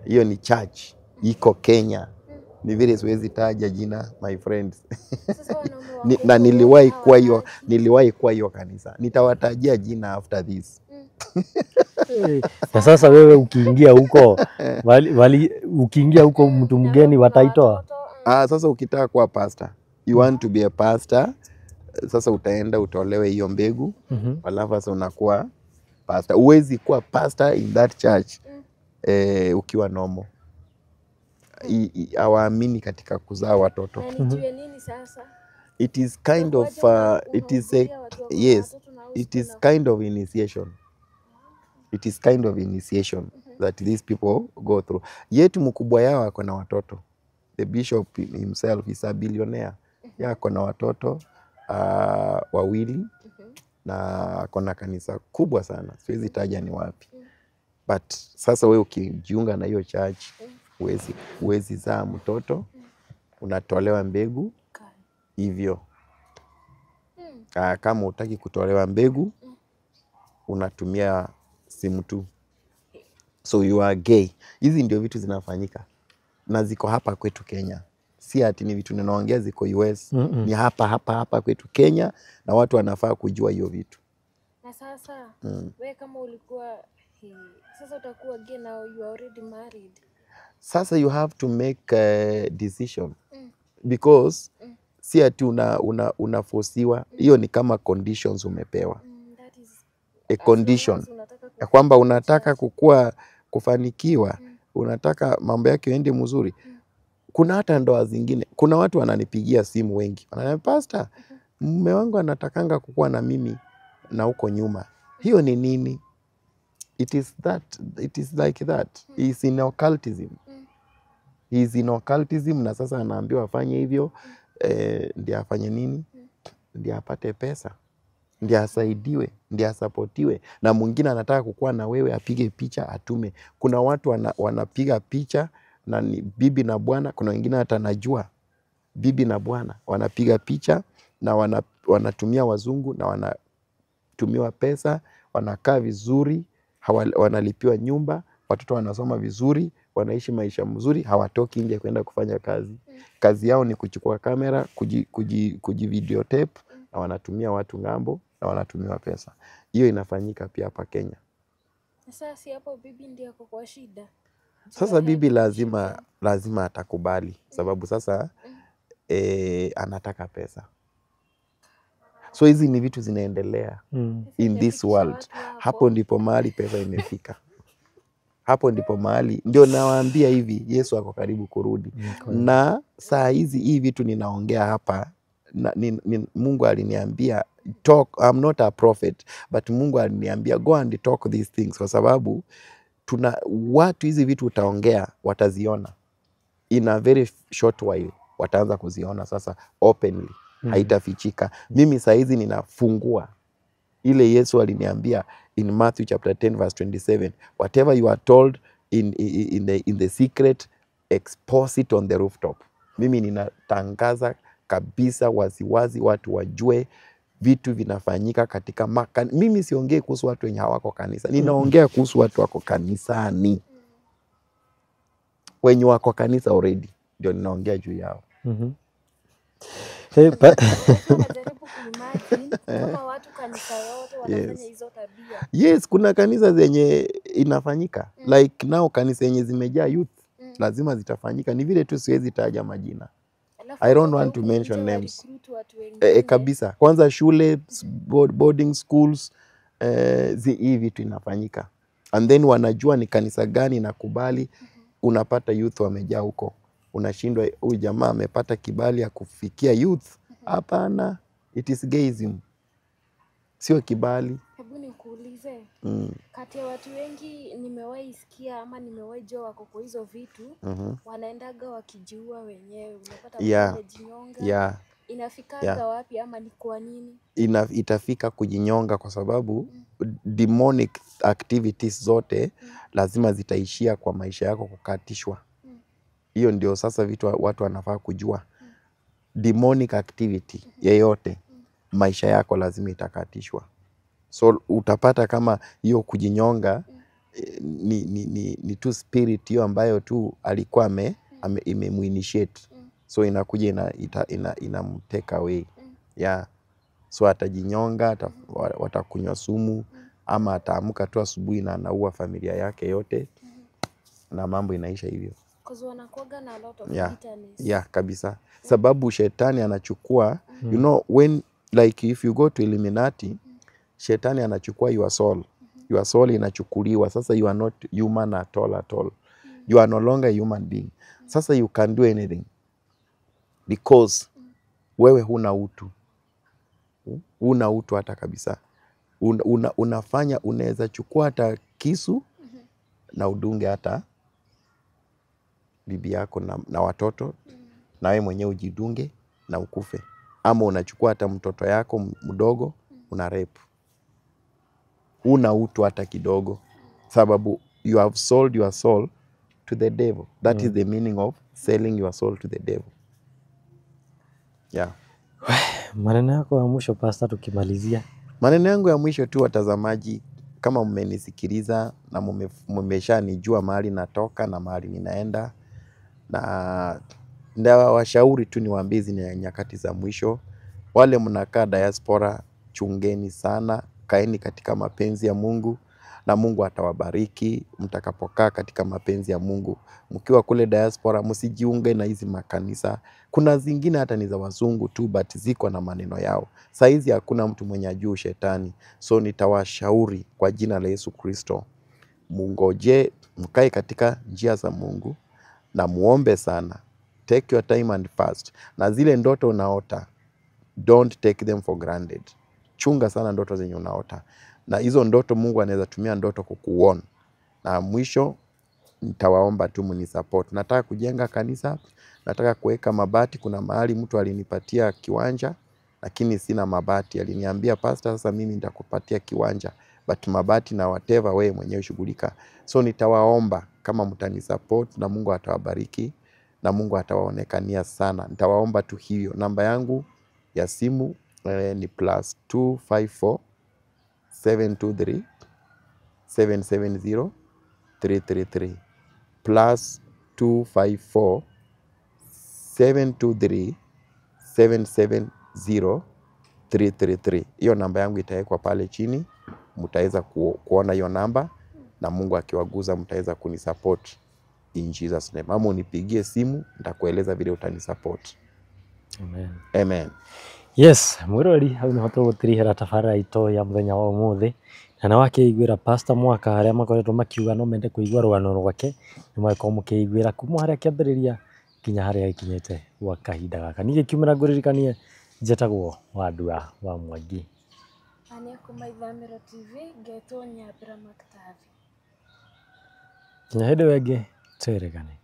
Hiyo ni church iko Kenya. Ni vile siwezi taja jina, my friends. Na niliwahi kuwa hiyo kanisa. Nitawatajia jina after this. Na sasa wewe ukiingia huko ukiingia huko mtu mgeni wataitoa. Sasa ukitaka kuwa pastor, you want to be a pastor, sasa utaenda utolewe hiyo mbegu, alafu sasa unakuwa pastor. Huwezi kuwa pastor in that church ukiwa normal. Hawaamini katika kuzaa watoto. Nini sasa? It is kind of it is kind of initiation. It is kind of initiation that these people go through. Yet mkubwa yao ako na watoto. The bishop himself is a billionaire. Yeye ako na watoto wawili na ako na kanisa kubwa sana. Siwezi taja ni wapi. But sasa wewe ukijiunga na hiyo church huwezi zaa mtoto, unatolewa mbegu hivyo. Kama hutaki kutolewa mbegu unatumia simu tu. So you are gay. Hizi ndio vitu zinafanyika na ziko hapa kwetu Kenya. Si ati ni vitu ninaongea ziko US. Ni hapa kwetu Kenya, na watu wanafaa kujua hiyo vitu. Na sasa wewe kama ulikuwa sasa utakuwa gay now, you are already married. Sasa you have to make a decision because si ati unafosiwa. Hiyo ni kama conditions umepewa. That is a condition. Unataka ya kwamba unataka kufanikiwa, unataka mambo yake yaende mzuri. Kuna hata ndoa zingine, kuna watu wananipigia simu wengi, wananiambia pastor, mume wangu anatakanga kukuwa na mimi na huko nyuma. Hiyo ni nini? It is like that. He is in occultism. He is in occultism, na sasa anaambiwa afanye hivyo, ndiye afanye nini? Ndiye apate pesa, ndiye asaidiwe, ndiye asapotiwe. Na mwingine anataka kukuwa na wewe, apige picha atume. Kuna watu wanapiga picha na ni bibi na bwana. Kuna wengine hata najua bibi na bwana wanapiga picha na wanatumia wazungu na wanatumiwa pesa, wanakaa vizuri, wanalipiwa nyumba, watoto wanasoma vizuri, wanaishi maisha mzuri, hawatoki nje kwenda kufanya kazi. Kazi yao ni kuchukua kamera, kujivideotape, na wanatumia watu ngambo na wanatumiwa pesa. Hiyo inafanyika pia hapa Kenya. Sasa si hapo bibi ndiye ako kwa shida. Sasa bibi lazima atakubali, sababu sasa anataka pesa. So hizi ni vitu zinaendelea in this world. Hapo ndipo mahali pesa imefika. Hapo ndipo mahali, ndio nawaambia hivi, Yesu ako karibu kurudi. Na saa hizi hii vitu ninaongea hapa, Mungu aliniambia talk. I'm not a prophet, but Mungu aliniambia go and talk these things, kwa sababu watu hizi vitu utaongea wataziona in a very short while, wataanza kuziona sasa openly. Haitafichika. Mimi saa hizi ninafungua ile Yesu aliniambia in Matthew chapter 10 verse 27, whatever you are told in the secret, expose it on the rooftop. Mimi ninatangaza kabisa waziwazi, watu wajue vitu vinafanyika katika mimi siongei kuhusu watu wenye hawako kanisa. Ninaongea kuhusu watu wako kanisani. Wenye wako kanisa already ndio ninaongea juu yao. Kama watu kanisa yote wanafanya hizo tabia. Yes, kuna kanisa zenye inafanyika. Like now kanisa zenye zimejaa youth, lazima zitafanyika. Ni vile tu siwezi taja majina. I don't want to mention names. Kabisa. Kwanza shule, boarding schools, hii vitu inafanyika. And then wanajua ni kanisa gani nakubali. Unapata youth wamejaa huko. Unashindwa, huyu jamaa amepata kibali ya kufikia youth. Hapana, it is gayism. Sio kibali. Hebu nikuulize, kati ya watu wengi nimewahi sikia ama nimewahi jua wako kwa hizo vitu, wanaendaga wakijiua wenyewe. Unapata wamejinyonga. Inafikaga wapi ama ni kwa nini? Itafika kujinyoga kwa sababu demonic activities zote lazima zitaishia kwa maisha yako kukatishwa. Hiyo ndio sasa vitu watu wanafaa kujua. Demonic activity yeyote, maisha yako lazima itakatishwa. So utapata kama hiyo kujinyonga ni tu spirit hiyo ambayo tu alikuwa imemuinitiate. So inakuja inamtake away. Yeah. So atajinyonga, watakunywa sumu, ama ataamka tu asubuhi na anaua familia yake yote, na mambo inaisha hivyo. Wanakuwaga na a lot of bitterness. Yeah, kabisa. Sababu shetani anachukua, you know, when like if you go to Illuminati, shetani anachukua your soul. Your soul inachukuliwa. Sasa you are not human at all. You are no longer a human being. Sasa you can do anything. Because wewe huna utu. Huna utu hata kabisa. Unafanya, unaweza chukua hata kisu na udunge hata bibi yako na watoto, na wewe mwenyewe ujidunge na ukufe. Ama unachukua hata mtoto yako mdogo una rape. Una utu hata kidogo, sababu you have sold your soul to the devil. That is the meaning of selling your soul to the devil. Yeah. Maneno yako ya mwisho pastor, tukimalizia. Maneno yangu ya mwisho tu, watazamaji, kama mmenisikiliza na mmeshanijua mahali natoka na mahali ninaenda, na ndio washauri tu niwaambie hizi ni nyakati za mwisho. Wale mnakaa diaspora, chungeni sana, kaeni katika mapenzi ya Mungu, na Mungu atawabariki mtakapokaa katika mapenzi ya Mungu. Mkiwa kule diaspora, msijiunge na hizi makanisa. Kuna zingine hata ni za wazungu tu, but ziko na maneno yao. Saizi hakuna mtu mwenye ajui shetani. So nitawashauri kwa jina la Yesu Kristo, mungoje, mkae katika njia za Mungu na muombe sana. Take your time and fast. Na zile ndoto unaota, don't take them for granted. Chunga sana ndoto zenye unaota. Na hizo ndoto Mungu anaweza tumia ndoto kukuona. Na mwisho nitawaomba tu mnisupport. Nataka kujenga kanisa, nataka kuweka mabati. Kuna mahali mtu alinipatia kiwanja, lakini sina mabati. Aliniambia, pastor, sasa mimi nitakupatia kiwanja, but mabati na whatever wewe mwenyewe shughulika. So nitawaomba kama mtanisupport, na Mungu atawabariki na Mungu atawaonekania sana. Nitawaomba tu hiyo. Namba yangu ya simu ni +254 723 770 333 +254 723 770 333. Hiyo namba yangu itawekwa pale chini, mtaweza kuona hiyo namba, na Mungu akiwaguza mtaweza kunisupport in Jesus name. Ama unipigie simu, nitakueleza vile utanisupport. Amen. Amen. Yes, mwirori hau ni hoto gutirihira tabara ito ya muthenya wa umuthi, na na wakeiguira Pastor Mwaka haria makoretwo makiuga no mende kuigua rwano rwake, ni mwako mukeiguira kuma haria kiambiriria kinya haria ikinyete gwa kahinda gaka. Nige kiumira nguririkanie njetagwo Wandua wa Mwangi. Ane kuma Ithamiro TV ngetwo Nyambura Maktavi. Kinya hindi wengi tweregane.